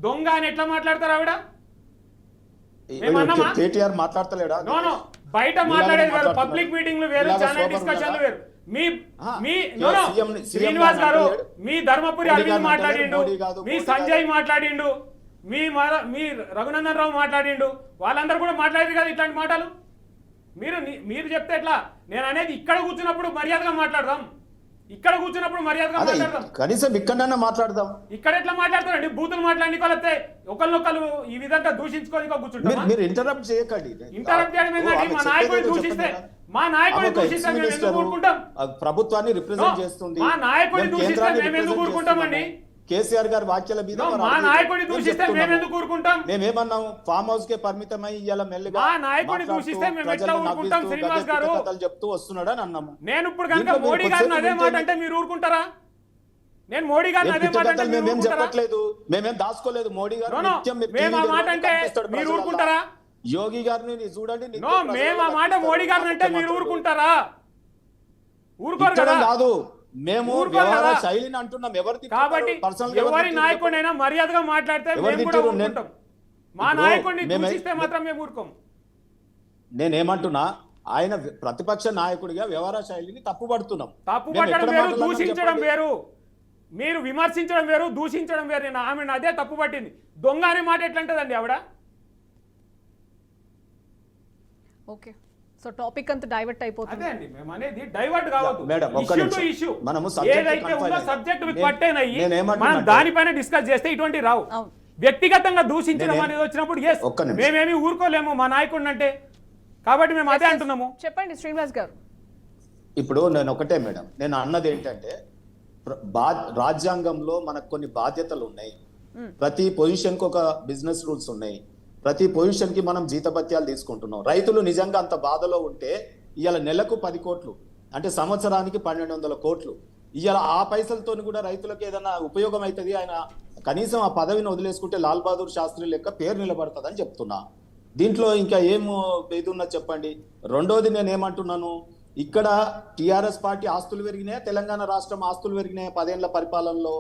దొంగ అని ఎట్లా మాట్లాడతారు? ఆవిడ కేటీఆర్ మాట్లాడతలేడా? నో బయట మాట్లాడేది వేరు, పబ్లిక్ మీటింగ్లు వేరు, ఛానల్ డిస్కషన్లు వేరు. శ్రీనివాస్ గారు మీ ధర్మపురి అరవింద్ మాట్లాడిండు, మీ సంజయ్ మాట్లాడిండు, మీ రఘునందనరావు మాట్లాడిండు. వాళ్ళందరూ కూడా మాట్లాడారు కదా ఇట్లాంటి మాటలు. మీరు చెప్తే ఎట్లా? నేను అనేది ఇక్కడ కూర్చున్నప్పుడు మర్యాదగా మాట్లాడదాం. ఇక్కడ కూర్చున్నప్పుడు మర్యాదగా మాట్లాడదాం. కనీసం ఇక్కడన్నా మాట్లాడదాం. ఇక్కడ ఎట్లా మాట్లాడతారండి? బూతులు మాట్లాడి కొలితే ఒకరినొకరు ఈ విధంగా దూషించుకొని కూర్చుంటాం. మీరు ఇంటరప్ట్ చేయకండి. ఇంటరప్ట్ చేయడం ఏంటంటే మా నాయకుడిని దూషిస్తే ప్రభుత్వాన్ని రిప్రజెంట్ చేస్తుంది. మా నాయకుడిని దూషిస్తే మేము ఎందుకు ఊరుకుంటామండి? కేసీఆర్ గారి వ్యాఖ్యల మీద వారు మా అడిగారు. నాయకుడిని మేము దూషిస్తే చెప్తున్నాము. మేము ఎందుకు ఊరుకుంటాం? మేమేమన్నాం, ఫామ్ హౌస్ కే పరిమితమై ఇవాళ మెల్లగా మా నాయకుడిని మాట్లాడుతూ, దూషిస్తే మేము ఎట్లా ప్రజలను ఊరుకుంటాం నవ్విస్తూ, శ్రీనివాస్ గద్దె గారు? కథలు చెప్తూ వస్తున్నాడు అని అన్నాము. నేను ఇప్పుడు కనుక దీంట్లో మోడీ మీరు గారిని అదే కొంచెం మాట అంటే మీరు ఊరుకుంటారా? నేను మోడీ గారిని అదే మాట అంటే మీరు మేమేం ఊరుకుంటారా? చెప్పట్లేదు, మేమేం దాచుకోలేదు. మోడీ గారు No, no. నిత్యం మీరు మేము ఆ టీవీ మాట లో అంటే కనిపిస్తాడు మీరు ప్రజలల్లా. ఊరుకుంటారా? యోగి గారిని చూడండి, నిత్యం నో, ప్రజలలో మేము ఆ మాట కనిపిస్తాడు. మోడీ గారిని అంటే మీరు ముఖ్యమంత్రులు. ఊరుకుంటారా? ఊరుకోరు కదా. తిట్టడం కాదు, మేము ఊరుకోరు వ్యవహార కదా. శైలిని అంటున్నాం. ఎవరు కాబట్టి ఎవరి నాయకుడైనా మర్యాదగా మాట్లాడితే ఎవరు మేము కూడా తిట్టిర్రు? ఊరుకుంటాం. మా ఇప్పుడు నాయకుడిని మేమే- దూషిస్తే మాత్రం మేము ఊరుకోం. నేనేమంటున్నా, ఆయన ప్రతిపక్ష నాయకుడిగా వ్యవహార శైలిని తప్పుపడుతున్నాం. తప్పు మేము పట్టడం ఎక్కడ వేరు, మాట్లాడినాం దూషించడం చెప్పండి. వేరు. మీరు విమర్శించడం వేరు, దూషించడం వేరు. నేను ఆమెను అదే తప్పు పట్టింది. దొంగ అనే మాట ఎట్లంటదండి ఆవిడ? ఓకే, సో టాపిక్ అంతా డైవర్ట్ అయిపోతుంది. అదే అండి మేము అనేది డైవర్ట్ కావద్దు. మేడం, ఒక్క ఇష్యూ టు నిమిషం. ఇష్యూ మనము subject ఏదైతే confine ఉందో అయ్యాం. సబ్జెక్ట్ నేను- పట్టేన్ అయ్యి నేనేమంటున్నా మనం అంటే- దానిపైన డిస్కస్ చేస్తే ఇటువంటి రావు. అవును. వ్యక్తిగతంగా దూషించడం నేనే- అనేది వచ్చినప్పుడు yes, ఒక్క నిమిషం. మేమేమి ఊరుకోలేము మా నాయకుడిని అంటే. కాబట్టి మేము అదే అంటున్నాము. చెప్పండి శ్రీనివాస్ గారు. ఇప్పుడు నేను ఒకటే మేడం, నేను అన్నది ఏంటంటే రాజ్యాంగంలో మనకు కొన్ని బాధ్యతలు ఉన్నాయి. ప్రతి పొజిషన్ కు ఒక బిజినెస్ రూల్స్ ఉన్నాయి. ప్రతి పొజిషన్ కి మనం జీతభత్యాలు తీసుకుంటున్నాం. రైతులు నిజంగా అంత బాధలో ఉంటే ఇవాళ నెలకు 10 కోట్లు అంటే సంవత్సరానికి 1200 కోట్లు ఇవాళ ఆ పైసలతో కూడా రైతులకు ఏదైనా ఉపయోగం అవుతుంది. ఆయన కనీసం ఆ పదవిని వదిలేసుకుంటే లాల్ బహదూర్ శాస్త్రి లెక్క పేరు నిలబడుతుందని చెప్తున్నా. దీంట్లో ఇంకా ఏం ఇది ఉన్నది చెప్పండి. రెండోది నేను ఏమంటున్నాను, ఇక్కడ టిఆర్ఎస్ పార్టీ ఆస్తులు పెరిగినాయి, తెలంగాణ రాష్ట్రం ఆస్తులు పెరిగినాయి 10 ఏళ్ల పరిపాలనలో.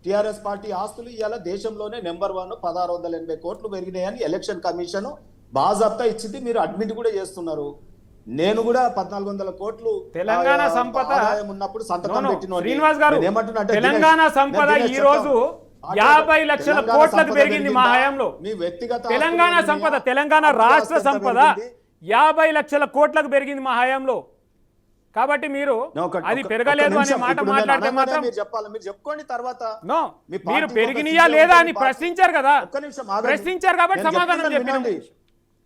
టిఆర్ఎస్ పార్టీ ఆస్తులు ఇవాళ దేశంలోనే నెంబర్ 1 1680 కోట్లు పెరిగినాయని ఎలక్షన్ కమిషన్ బాజాప్తా ఇచ్చింది. మీరు అడ్మిట్ కూడా చేస్తున్నారు. నేను కూడా 1400 కోట్లు తెలంగాణ సంపద ఆదాయం ఉన్నప్పుడు సంతకం పెట్టిన శ్రీనివాస్ గారు, తెలంగాణ సంపద ఈ రోజు 50 లక్షల కోట్లకు పెరిగింది మా హయాంలో. మీ వ్యక్తిగత తెలంగాణ సంపద, తెలంగాణ రాష్ట్ర సంపద 50 లక్షల కోట్లకు పెరిగింది మా హయాంలో. కాబట్టి మీరు అది పెరగలేదు అనే మాట మాట్లాడితే మాత్రం మీరు చెప్పాలి. మీరు చెప్పుకోండి తర్వాత. నో, మీ మీరు పార్టీ పెరిగినయా ఒక లేదా అని పార్టీ- ప్రశ్నించారు కదా. ఒక్క నిమిషం ఆగండి. ప్రశ్నించారు కాబట్టి నేను సమాధానం చెప్తున్నాను చెప్పినాం. వినండి.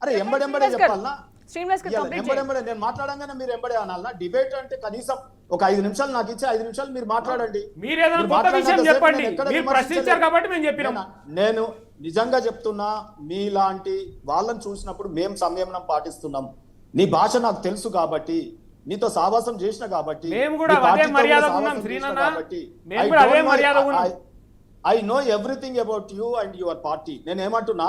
అరే ఎంబడెంబడే శ్రీనివాస్ గారు, చెప్పాలనా? శ్రీనివాస్ గారు కంప్లీట్ చేయండి. ఎంబడెంబడే నేను మాట్లాడంగానే మీరు ఎంబడే అనాలనా? డిబేట్ అంటే కనీసం ఒక 5 నిమిషాలు నాకు ఇచ్చి 5 నిమిషాలు మీరు మాట్లాడండి. మీరు ఏదైనా మీరు కొత్త విషయం మాట్లాడినంతసేపు చెప్పండి. నేను ఎక్కడ మీరు విమర్శించలేదు. ప్రశ్నించారు కాబట్టి మేము చెప్పినాం. నేను నిజంగా చెప్తున్నా, మీలాంటి వాళ్ళని చూసినప్పుడు మేము సంయమనం పాటిస్తున్నాం. నీ భాష నాకు తెలుసు కాబట్టి, నీతో సావాసం చేసిన కాబట్టి, మేము కూడా నీ అదే పార్టీతో మర్యాద కూడా ఉన్నాం సావాసం శ్రీనన్న. చేసిన కాబట్టి, మేము I కూడా don't అదే know- మర్యాద ఉన్నాం. I know everything about you and your party. నేను ఏమంటున్నా,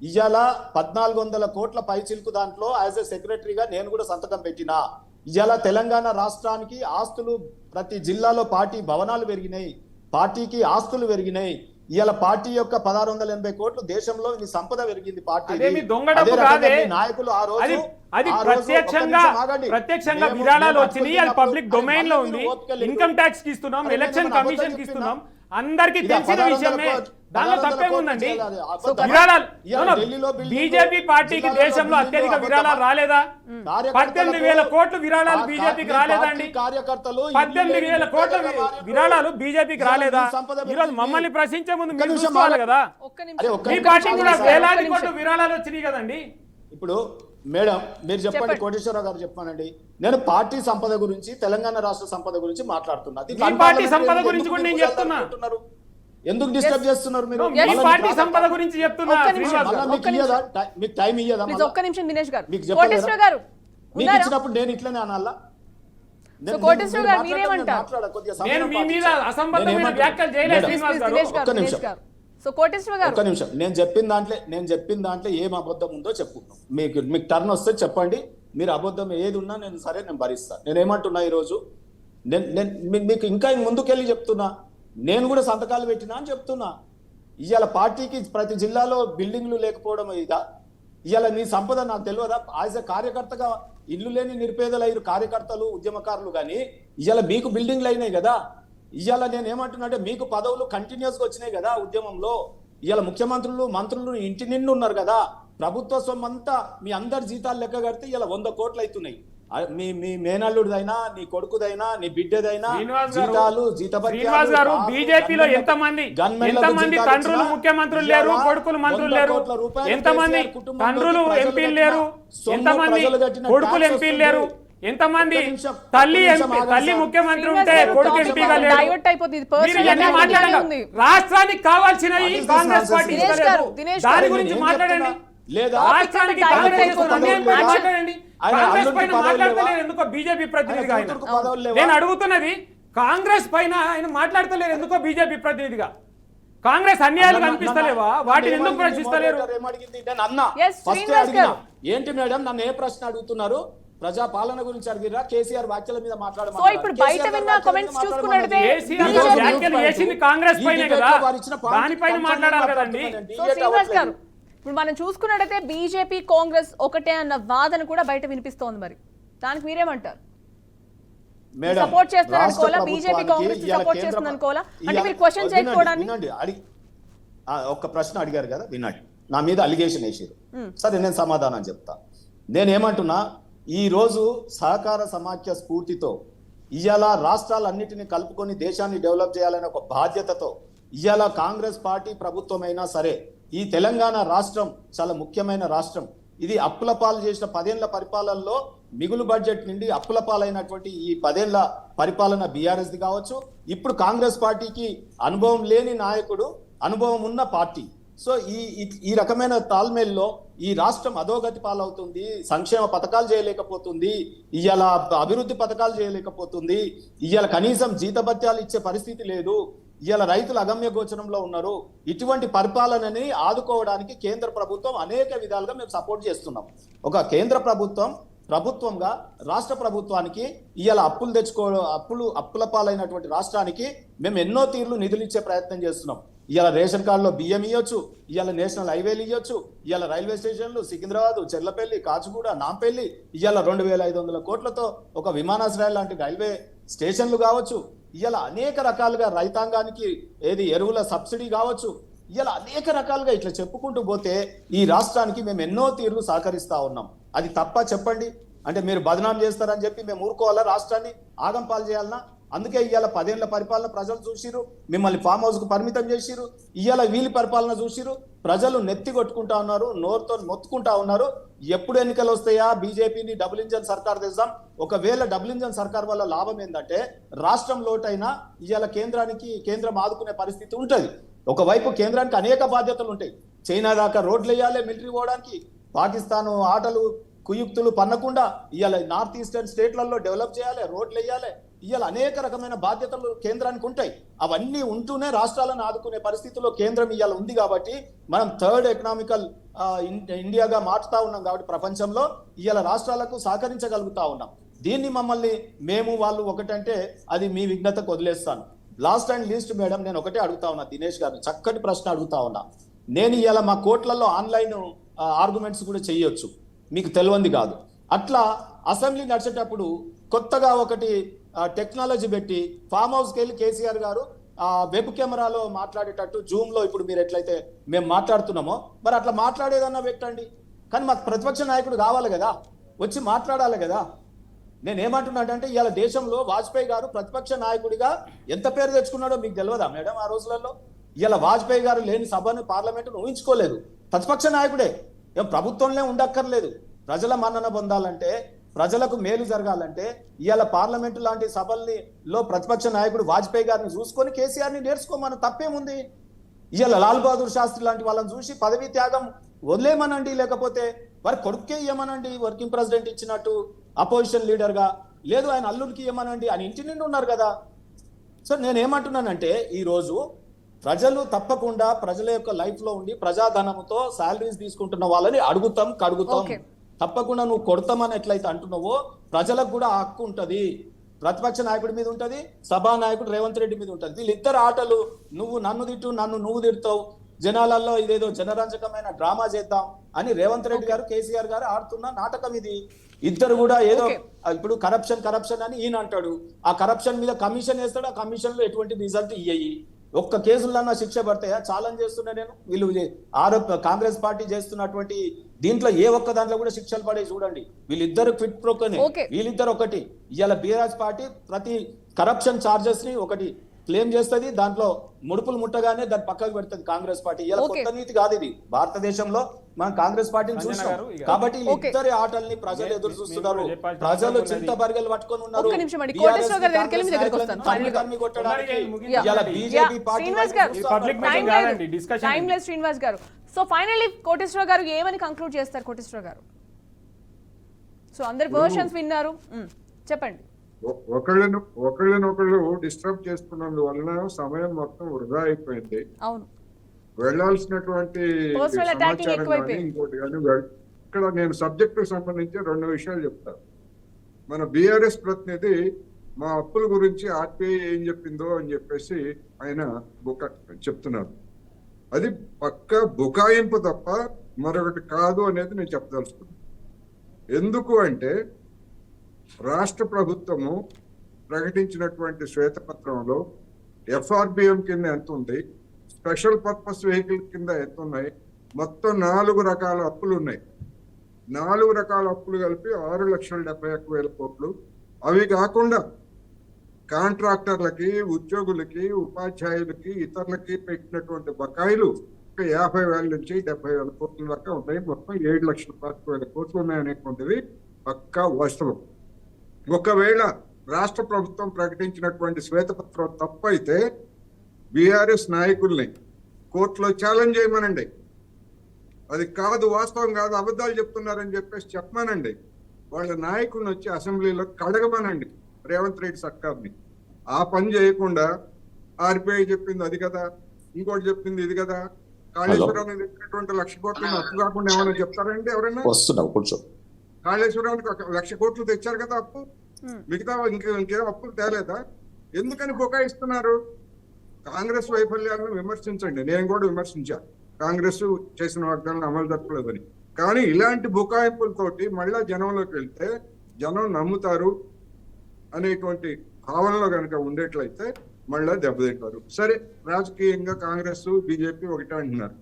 ఇవాళ 1400 కోట్ల పైచిలుకు దాంట్లో యాజ్ ఎ సెక్రటరీగా నేను కూడా సంతకం పెట్టినా. ఇవాళ తెలంగాణ రాష్ట్రానికి ఆస్తులు ప్రతి జిల్లాలో పార్టీ భవనాలు పెరిగినాయి, పార్టీకి ఆస్తులు పెరిగినాయి. ఇవాళ పార్టీ యొక్క 1680 కోట్లు దేశంలో ఈ సంపద పెరిగింది పార్టీ. అదేమి దొంగ డబ్బు కాదే. నాయకులు ఆ రోజు అది ఆ రోజు ప్రత్యక్షంగా ఒక్క నిమిషం ఆగండి. ప్రత్యక్షంగా మేము విరాళాలు వచ్చినాయి. అది అడుగుతున్నప్పుడు పబ్లిక్ డొమైన్ లో మళ్ళీ ఉంది. మీరు ఓపిక లేదు. ఇన్కమ్ ట్యాక్స్ కి ఇస్తున్నాం, అరే ఎలక్షన్ నేను అబద్ధం కమిషన్ కి చెప్పినా? ఇస్తున్నాం. అందరికీ ఇలా తెలిసిన 1600 విషయమే. దానిలో 1600 తప్పేముందండి? కోట్లు సో విరాళాలు ఇవాళ ఢిల్లీలో బిల్డింగ్లు, బీజేపీ పార్టీకి జిల్లాలో దేశంలో బిల్డింగ్లు అత్యధిక అబద్ధమా? విరాళాలు రాలేదా? కార్యకర్తలకు 18,000 కోట్లు విరాళాలు ఆ బీజేపీకి మీ రాలేదా పార్టీ అండి? కార్యకర్తలు 18,000 కోట్ల విరాళాలు బీజేపీకి రాలేదా? ఈరోజు మమ్మల్ని ప్రశ్నించే ముందు మీరు నిమిషం చూసుకోవాలి ఆగండి. కదా. ఒక్క అరే నిమిషం. ఒక్క మీ నిమిషం పార్టీ కూడా ఆగండి. వేలాది ఒక్క కోట్ల నిమిషం. విరాళాలు వచ్చినాయి కదండి. ఇప్పుడు మేడం మీరు చెప్పండి, చెప్పండి. కోటేశ్వరరావు గారు చెప్పానండి. నేను పార్టీ సంపద గురించి, తెలంగాణ రాష్ట్ర సంపద గురించి మాట్లాడుతున్నా. అది మీ పార్టీ సంపద గురించి కూడా నేను చెప్తున్నా. ఎందుకు డిస్టర్బ్ చేస్తున్నారు మీరు? మీ మళ్ళీ పార్టీ మీకు సంపద గురించి చెప్తున్నా ఒక్క నిమిషం. శ్రీనివాస్ గారు. మళ్ళీ మీకు ఇయ్యదా? మీకు టైం ఇయ్యదా? ప్లీజ్ మళ్ళా? ఒక్క నిమిషం దినేష్ గారు. మీకు చెప్పలేదా? కోటేశ్వర గారు మీకు ఉన్నారా? ఇచ్చినప్పుడు నేను ఇట్లనే అనాలా? సో కోటేశ్వర గారు మీరేమంటారు? నేను మీ మీద అసంబద్ధమైన వ్యాఖ్యలు చేయలేదు శ్రీనివాస్ గారు. దినేష్ గారు, ఒక్క దినేష్ నిమిషం. గారు. సో కోటేశ్వర గారు ఒక్క నిమిషం. నేను చెప్పిన దాంట్లో ఏం అబద్ధం ఉందో చెప్పుకుందాం. మీకు టర్న్ వస్తే చెప్పండి. మీరు అబద్ధం ఏది ఉన్నా నేను భరిస్తాను. నేను ఏమంటున్నా ఈరోజు, మీకు ఇంకా ముందుకెళ్ళి చెప్తున్నా, నేను కూడా సంతకాలు పెట్టినా అని చెప్తున్నా. ఇవాళ పార్టీకి ప్రతి జిల్లాలో బిల్డింగ్లు లేకపోవడం ఇదా? ఇవాళ నీ సంపద నాకు తెలియదా? యాజ్ ఎ కార్యకర్తగా ఇల్లు లేని నిరుపేదలైన కార్యకర్తలు, ఉద్యమకారులు కానీ ఇవాళ మీకు బిల్డింగ్లు అయినాయి కదా. ఇవాళ నేను ఏమంటున్నా అంటే, మీకు పదవులు కంటిన్యూస్ గా వచ్చినాయి కదా ఉద్యమంలో. ఇవాళ ముఖ్యమంత్రులు, మంత్రులు ఇంటి నిండు ఉన్నారు కదా. ప్రభుత్వ సొమ్ము అంతా మీ అందరి జీతాలు లెక్క కడితే ఇలా 100 కోట్లు అవుతున్నాయి. మీ మేనల్లుడిదైనా, నీ కొడుకుదైనా, నీ బిడ్డదైనా జీతాలు, శ్రీనివాస్ గారు, బీజేపీలో ఎంతమంది తండ్రులు ముఖ్యమంత్రులు లేరు, కొడుకులు మంత్రులు లేరు? ఎంతమంది తండ్రులు ఎంపీలు లేరు? ఎంతమంది కొడుకులు ఎంపీలు లేరు? ఎంతమంది ఒక్క నిమిషం, తల్లి ఒక్క నిమిషం MP, తల్లి ఆగండి ముఖ్యమంత్రి శ్రీనివాస్ ఉంటే గారు కొడుకు topic ఎంపీగా లేడు. divert అయిపోతుంది. ఇది మీరు personal ఇవన్నీ attack మాట్లాడండి. ఉంది. రాష్ట్రానికి కావాల్సినవి What is this Congress nonsense? Party Dinesh ఇవ్వలేదు. గారు, దినేష్ దాని గారు. గురించి నేను మాట్లాడండి. చెప్తున్నా. లేదా రాష్ట్రానికి ఆయన కాంగ్రెస్ కొడుకు చేస్తున్న పదవులు అన్యాయం లేవా? మాట్లాడండి. ఆయన కాంగ్రెస్ అల్లుడికి పైన పదవులు మాట్లాడతలేరు లేవా? ఎందుకో బీజేపీ ప్రతినిధిగా ఆయన. కూతురుకు పదవులు లేవా? నేను అడుగుతున్నది కాంగ్రెస్ పైన ఆయన మాట్లాడతలేరు ఎందుకో బీజేపీ ప్రతినిధిగా. కాంగ్రెస్ అన్యాయాలు కనిపిస్తలేవా? వాటిని ఎందుకు ప్రశ్నిస్తలేరు? Yes, శ్రీనివాస్ గారు. ఏంటి మేడం నన్ను ఏ ప్రశ్న అడుగుతున్నారు? ప్రజా పాలన గురించి అడిగిరా కేసీఆర్ వ్యాఖ్యల మీద సో ఇప్పుడు బయట విన్న కామెంట్స్ చూసుకున్నట్లయితే కేసీఆర్ BJP వ్యాఖ్యలు చేసింది కాంగ్రెస్ పైనే కదా, దానిపైన మాట్లాడాలి కదండి. సో శ్రీనివాస్ గారు, ఇప్పుడు మనం చూసుకున్నట్టయితే బీజేపీ కాంగ్రెస్ ఒకటే అన్న వాదన కూడా బయట వినిపిస్తోంది. మరి దానికి మీరేమంటారు? సపోర్ట్ చేస్తున్నారు అనుకోవాలా? బీజేపీ కాంగ్రెస్ సపోర్ట్ చేస్తుంది అనుకోవాలా? అంటే మీరు క్వశ్చన్ చేయకపోవడానికి వినండి, ఒక ప్రశ్న అడిగారు కదా, వినండి. నా మీద అలిగేషన్ వేసారు, సరే నేను సమాధానం చెప్తా. నేనేమంటున్నా, ఈ రోజు సహకార సమాఖ్య స్ఫూర్తితో ఇవాళ రాష్ట్రాలన్నిటిని కలుపుకొని దేశాన్ని డెవలప్ చేయాలనే ఒక బాధ్యతతో ఇవాళ కాంగ్రెస్ పార్టీ ప్రభుత్వం అయినా సరే, ఈ తెలంగాణ రాష్ట్రం చాలా ముఖ్యమైన రాష్ట్రం. ఇది అప్పుల పాలు చేసిన 10 ఏళ్ల పరిపాలనలో మిగులు బడ్జెట్ నుండి అప్పుల పాలైనటువంటి ఈ 10 ఏళ్ల పరిపాలన బీఆర్ఎస్ది కావచ్చు. ఇప్పుడు కాంగ్రెస్ పార్టీకి అనుభవం లేని నాయకుడు, అనుభవం ఉన్న పార్టీ. సో ఈ రకమైన తాల్మేల్లో ఈ రాష్ట్రం అధోగతి పాలవుతుంది, సంక్షేమ పథకాలు చేయలేకపోతుంది, ఇవాళ అభివృద్ధి పథకాలు చేయలేకపోతుంది, ఇవాళ కనీసం జీతభత్యాలు ఇచ్చే పరిస్థితి లేదు, ఇవాళ రైతులు అగమ్య గోచరంలో ఉన్నారు. ఇటువంటి పరిపాలనని ఆదుకోవడానికి కేంద్ర ప్రభుత్వం అనేక విధాలుగా మేము సపోర్ట్ చేస్తున్నాం. ఒక కేంద్ర ప్రభుత్వంగా రాష్ట్ర ప్రభుత్వానికి ఇవాళ అప్పుల పాలైనటువంటి రాష్ట్రానికి మేము ఎన్నో తీర్లు నిధులు ఇచ్చే ప్రయత్నం చేస్తున్నాం. ఇవాళ రేషన్ కార్డులో బియ్యం ఇవ్వచ్చు, ఇవాళ నేషనల్ హైవేలు ఇవ్వచ్చు, ఇవాళ రైల్వే స్టేషన్లు సికింద్రాబాద్, చెర్లపల్లి, కాచిగూడ, నాంపల్లి, ఇవాళ 2500 కోట్లతో ఒక విమానాశ్రయాలు లాంటి రైల్వే స్టేషన్లు కావచ్చు, ఇవాళ అనేక రకాలుగా రైతాంగానికి ఎరువుల సబ్సిడీ కావచ్చు, ఇవాళ అనేక రకాలుగా ఇట్లా చెప్పుకుంటూ పోతే ఈ రాష్ట్రానికి మేము ఎన్నో తీర్లు సహకరిస్తా ఉన్నాం. అది తప్ప చెప్పండి. అంటే మీరు బదనాం చేస్తారని చెప్పి మేము ఊరుకోవాలా? రాష్ట్రాన్ని ఆగంపాలు చేయాలన్నా? అందుకే ఇవాళ 10 ఏళ్ల పరిపాలన ప్రజలు చూసిరు, మిమ్మల్ని ఫామ్ హౌస్ కు పరిమితం చేసిరు. ఇవాళ వీళ్ళ పరిపాలన చూసిరు, ప్రజలు నెత్తి కొట్టుకుంటా ఉన్నారు, నోరుతో మొత్తుకుంటా ఉన్నారు. ఎప్పుడు ఎన్నికలు వస్తాయా? బీజేపీని డబుల్ ఇంజన్ సర్కార్ తెద్దాం. ఒకవేళ డబుల్ ఇంజన్ సర్కార్ వల్ల లాభం ఏంటంటే రాష్ట్రం లోటైనా ఇవాళ కేంద్రం ఆదుకునే పరిస్థితి ఉంటుంది. ఒకవైపు కేంద్రానికి అనేక బాధ్యతలు ఉంటాయి. చైనా దాకా రోడ్లు వేయాలి మిలిటరీ పోవడానికి, పాకిస్తాన్ ఆటలు కుయుక్తులు పన్నకుండా ఇవాళ నార్త్ ఈస్టర్న్ స్టేట్లలో డెవలప్ చేయాలి, రోడ్లు వేయాలి, ఇవాళ అనేక రకమైన బాధ్యతలు కేంద్రానికి ఉంటాయి. అవన్నీ ఉంటూనే రాష్ట్రాలను ఆదుకునే పరిస్థితిలో కేంద్రం ఇవాళ ఉంది. కాబట్టి మనం థర్డ్ ఎకనామికల్ ఇండియాగా మారుతా ఉన్నాం. కాబట్టి ప్రపంచంలో ఇవాళ రాష్ట్రాలకు సహకరించగలుగుతా ఉన్నాం. దీన్ని మమ్మల్ని మేము వాళ్ళు ఒకటంటే అది మీ విఘ్నతకు వదిలేస్తాను. లాస్ట్ అండ్ లీస్ట్ మేడం, నేను ఒకటే అడుగుతా ఉన్నా, దినేష్ గారిని చక్కటి ప్రశ్న అడుగుతా ఉన్నా. నేను ఇవాళ మా కోర్టులలో ఆన్లైన్ ఆర్గ్యుమెంట్స్ కూడా చేయొచ్చు, మీకు తెలియంది కాదు. అట్లా అసెంబ్లీ నడిచేటప్పుడు కొత్తగా ఒకటి టెక్నాలజీ పెట్టి ఫామ్ హౌస్కి వెళ్ళి కేసీఆర్ గారు వెబ్ కెమెరాలో మాట్లాడేటట్టు జూమ్లో ఇప్పుడు మీరు ఎట్లయితే మేము మాట్లాడుతున్నామో మరి అట్లా మాట్లాడేదన్నా పెట్టండి. కానీ మాకు ప్రతిపక్ష నాయకుడు కావాలి కదా, వచ్చి మాట్లాడాలి కదా. నేనేమంటున్నా అంటే ఇవాళ దేశంలో వాజ్పేయి గారు ప్రతిపక్ష నాయకుడిగా ఎంత పేరు తెచ్చుకున్నాడో మీకు తెలియదా మేడం? ఆ రోజులలో ఇవాళ వాజ్పేయి గారు లేని సభను పార్లమెంటును ఊహించుకోలేదు. ప్రతిపక్ష నాయకుడే, ఏం ప్రభుత్వంలో ఉండక్కర్లేదు. ప్రజల మన్నన పొందాలంటే, ప్రజలకు మేలు జరగాలంటే ఇవాళ పార్లమెంటు లాంటి సభల్లో ప్రతిపక్ష నాయకుడు వాజ్పేయి గారిని చూసుకొని కేసీఆర్ని నేర్చుకోమని తప్పేముంది? ఇవాళ లాల్ బహదూర్ శాస్త్రి లాంటి వాళ్ళని చూసి పదవీ త్యాగం వదిలేమనండి, లేకపోతే వారి కొడుకే ఇవ్వమనండి వర్కింగ్ ప్రెసిడెంట్ ఇచ్చినట్టు అపోజిషన్ లీడర్గా, లేదు ఆయన అల్లుడికి ఇవ్వమనండి, ఆయన ఇంటి నిండి ఉన్నారు కదా. సో నేనేమంటున్నానంటే ఈరోజు ప్రజలు తప్పకుండా ప్రజల యొక్క లైఫ్లో ఉండి ప్రజాధనంతో శాలరీస్ తీసుకుంటున్న వాళ్ళని అడుగుతాం, కడుగుతాం. తప్పకుండా నువ్వు కొడతామని ఎట్లయితే అంటున్నావో ప్రజలకు కూడా ఆ హక్కు ఉంటుంది. ప్రతిపక్ష నాయకుడి మీద ఉంటుంది, సభానాయకుడు రేవంత్ రెడ్డి మీద ఉంటుంది. వీళ్ళిద్దరు ఆటలు, నువ్వు నన్ను తిట్టు, నువ్వు తిడతావు, జనాలలో ఇదేదో జనరంజకమైన డ్రామా చేద్దాం అని రేవంత్ రెడ్డి గారు, కేసీఆర్ గారు ఆడుతున్న నాటకం ఇది. ఇద్దరు కూడా ఏదో ఇప్పుడు కరప్షన్ అని ఈయన అంటాడు, ఆ కరప్షన్ మీద కమిషన్ వేస్తాడు, ఆ కమిషన్ లో ఎటువంటి రిజల్ట్ ఇయ్యి. ఒక్క కేసులన్నా శిక్ష పడతాయా? ఛాలెంజ్ చేస్తున్నా నేను. వీళ్ళు కాంగ్రెస్ పార్టీ చేస్తున్నటువంటి దీంట్లో ఏ ఒక్క దాంట్లో కూడా శిక్షలు పడే చూడండి. వీళ్ళిద్దరు క్విట్ ప్రోకోనే, వీళ్ళిద్దరు ఒకటి. ఇవాళ బీఆర్ఎస్ పార్టీ ప్రతి కరప్షన్ చార్జెస్ ని ఒకటి క్లెయిమ్ చేస్తుంది, దాంట్లో ముడుపులు ముట్టగానే దాన్ని పక్కకు పెడుతుంది కాంగ్రెస్ పార్టీ. ఇలా Okay. కొత్త నీతి కాదు ఇది, భారతదేశంలో మనం కాంగ్రెస్ పార్టీని సంజన చూస్తాం. గారు, ఇక- కాబట్టి Okay. ఇద్దరి ఆటల్ని ప్రజలు ఎదురు చూస్తున్నారు. మేము చెప్పాల్సిన ప్రజలు అవసరం చింత ఉన్నది. బరిగలు పట్టుకొని ఉన్నారు. ఒక్క నిమిషం అండి, BRS కోటేశ్వర గారి దగ్గరికి కాంగ్రెస్ వెళ్ళి మీ దగ్గరికి నాయకులను వస్తాను. Final గా. తరిమి కొట్టడానికి ముగించండి. ఇవాళ BJP పార్టీ శ్రీనివాస్ వైపు గారు, చూస్తా పబ్లిక్ ఉన్నారు. మీటింగ్ కాదండి, discussion. టైం లేదు శ్రీనివాస్ గారు. సో ఫైనల్లీ కోటేశ్వర గారు ఏమని కంక్లూడ్ చేస్తారు కోటేశ్వర గారు? సో అందరు వర్షన్స్ విన్నారు, చెప్పండి. ఒకళ్ళనొకళ్ళు డిస్టర్బ్ చేసుకున్నందువలన సమయం మొత్తం వృధా అయిపోయింది. అవును, వెళ్లాల్సినటువంటి Personal attacking సమాచారం ఎక్కువైపోయింది. కానీ ఇంకోటి కానీ ఇక్కడ నేను సబ్జెక్టు సంబంధించి 2 విషయాలు చెప్తాను. మన బీఆర్ఎస్ ప్రతినిధి మా అప్పుల గురించి ఆర్బీఐ ఏం చెప్పిందో అని చెప్పేసి ఆయన చెప్తున్నారు. అది పక్క బుకాయింపు తప్ప మరొకటి కాదు అనేది నేను చెప్పదలుచుకున్నాను. ఎందుకు అంటే రాష్ట్ర ప్రభుత్వము ప్రకటించినటువంటి శ్వేతపత్రంలో ఎఫ్ఆర్బిఎం కింద ఎంత ఉంది, స్పెషల్ పర్పస్ వెహికల్ కింద ఎంత ఉన్నాయి, మొత్తం 4 రకాల అప్పులు ఉన్నాయి. 4 రకాల అప్పులు కలిపి 6,71,000 కోట్లు. అవి కాకుండా కాంట్రాక్టర్లకి, ఉద్యోగులకి, ఉపాధ్యాయులకి, ఇతరులకి పెట్టినటువంటి బకాయిలు 50,000 నుంచి 70,000 కోట్ల దాకా ఉన్నాయి. మొత్తం 7,40,000 కోట్లు ఉన్నాయనేటువంటిది పక్కా వాస్తవం. ఒకవేళ రాష్ట్ర ప్రభుత్వం ప్రకటించినటువంటి శ్వేతపత్రం తప్పైతే బీఆర్ఎస్ నాయకుల్ని కోర్టులో ఛాలెంజ్ చేయమనండి. అది కాదు, వాస్తవం కాదు, అబద్ధాలు చెప్తున్నారని చెప్పేసి చెప్పమనండి. వాళ్ళ నాయకుల్ని వచ్చి అసెంబ్లీలో కడగమనండి రేవంత్ రెడ్డి సర్కార్ని. ఆ పని చేయకుండా ఆర్బీఐ చెప్పింది అది కదా, ఇంకోటి చెప్పింది ఇది కదా, కాళేశ్వరం చెప్పినటువంటి 1,00,000 కోట్లు అప్పు కాకుండా ఏమైనా చెప్తారంటే ఎవరైనా? వస్తున్నావు కూర్చో. కాళేశ్వరానికి 1,00,000 కోట్లు తెచ్చారు కదా అప్పు, మిగతా ఇంకేం అప్పులు తేలేదా? ఎందుకని బుకాయిస్తున్నారు? కాంగ్రెస్ వైఫల్యాలను విమర్శించండి, నేను కూడా విమర్శించా, కాంగ్రెస్ చేసిన వాగ్దానాలను అమలు జరపలేదని. కానీ ఇలాంటి బుకాయింపులతోటి మళ్ళా జనంలోకి వెళ్తే జనం నమ్ముతారు అనేటువంటి భావనలో కనుక ఉండేట్లయితే మళ్ళా దెబ్బతింటారు. సరే, రాజకీయంగా కాంగ్రెస్ బీజేపీ ఒకటే అంటున్నారు,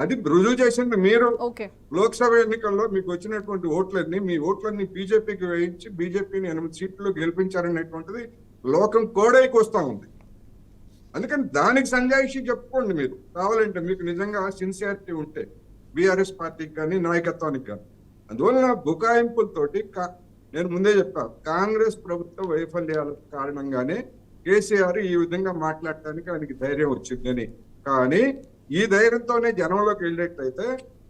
అది రుజువు చేసింది మీరు. ఓకే, లోక్సభ ఎన్నికల్లో మీకు వచ్చినటువంటి ఓట్లన్నీ మీ ఓట్లన్నీ బీజేపీకి వేయించి బీజేపీని 8 సీట్లు గెలిపించారనేటువంటిది లోకం కోడైకి వస్తా ఉంది. అందుకని దానికి సంజాయిషి చెప్పుకోండి మీరు కావాలంటే, మీకు నిజంగా సిన్సియారిటీ ఉంటే బీఆర్ఎస్ పార్టీకి కానీ నాయకత్వానికి కానీ. అందువల్ల బుకాయింపులతోటి నేను ముందే చెప్పా, కాంగ్రెస్ ప్రభుత్వ వైఫల్యాల కారణంగానే కేసీఆర్ ఈ విధంగా మాట్లాడటానికి ఆయనకి ధైర్యం వచ్చిందని. కానీ ఈ ధైర్యంతోనే జనంలోకి వెళ్ళేట్లయితే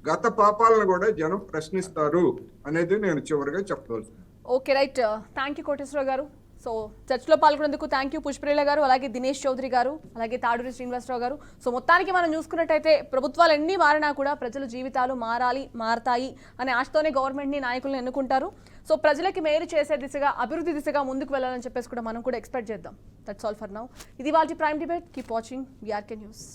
గత పాపాలను కూడా జనం ప్రశ్నిస్తారు అనేది నేను చివరిగా చెప్పదలుచుకున్నాను. Okay, right. Thank you Koteswara గారు. సో చర్చలో పాల్గొనేందుకు థ్యాంక్ యూ పుష్పరేల గారు, అలాగే దినేష్ చౌదరి గారు, అలాగే తాడూరి శ్రీనివాసరావు గారు. సో మొత్తానికి మనం చూసుకున్నట్టయితే ప్రభుత్వాలు ఎన్ని మారినా కూడా ప్రజల జీవితాలు మారతాయి అనే ఆశతోనే గవర్నమెంట్ని, నాయకులను ఎన్నుకుంటారు. సో ప్రజలకి మేలు చేసే దిశగా, అభివృద్ధి దిశగా ముందుకు వెళ్ళాలని చెప్పేసి కూడా మనం కూడా ఎక్స్పెక్ట్ చేద్దాం. That's all for now. ఇది వాళ్ళ prime debate. Keep watching VRK news.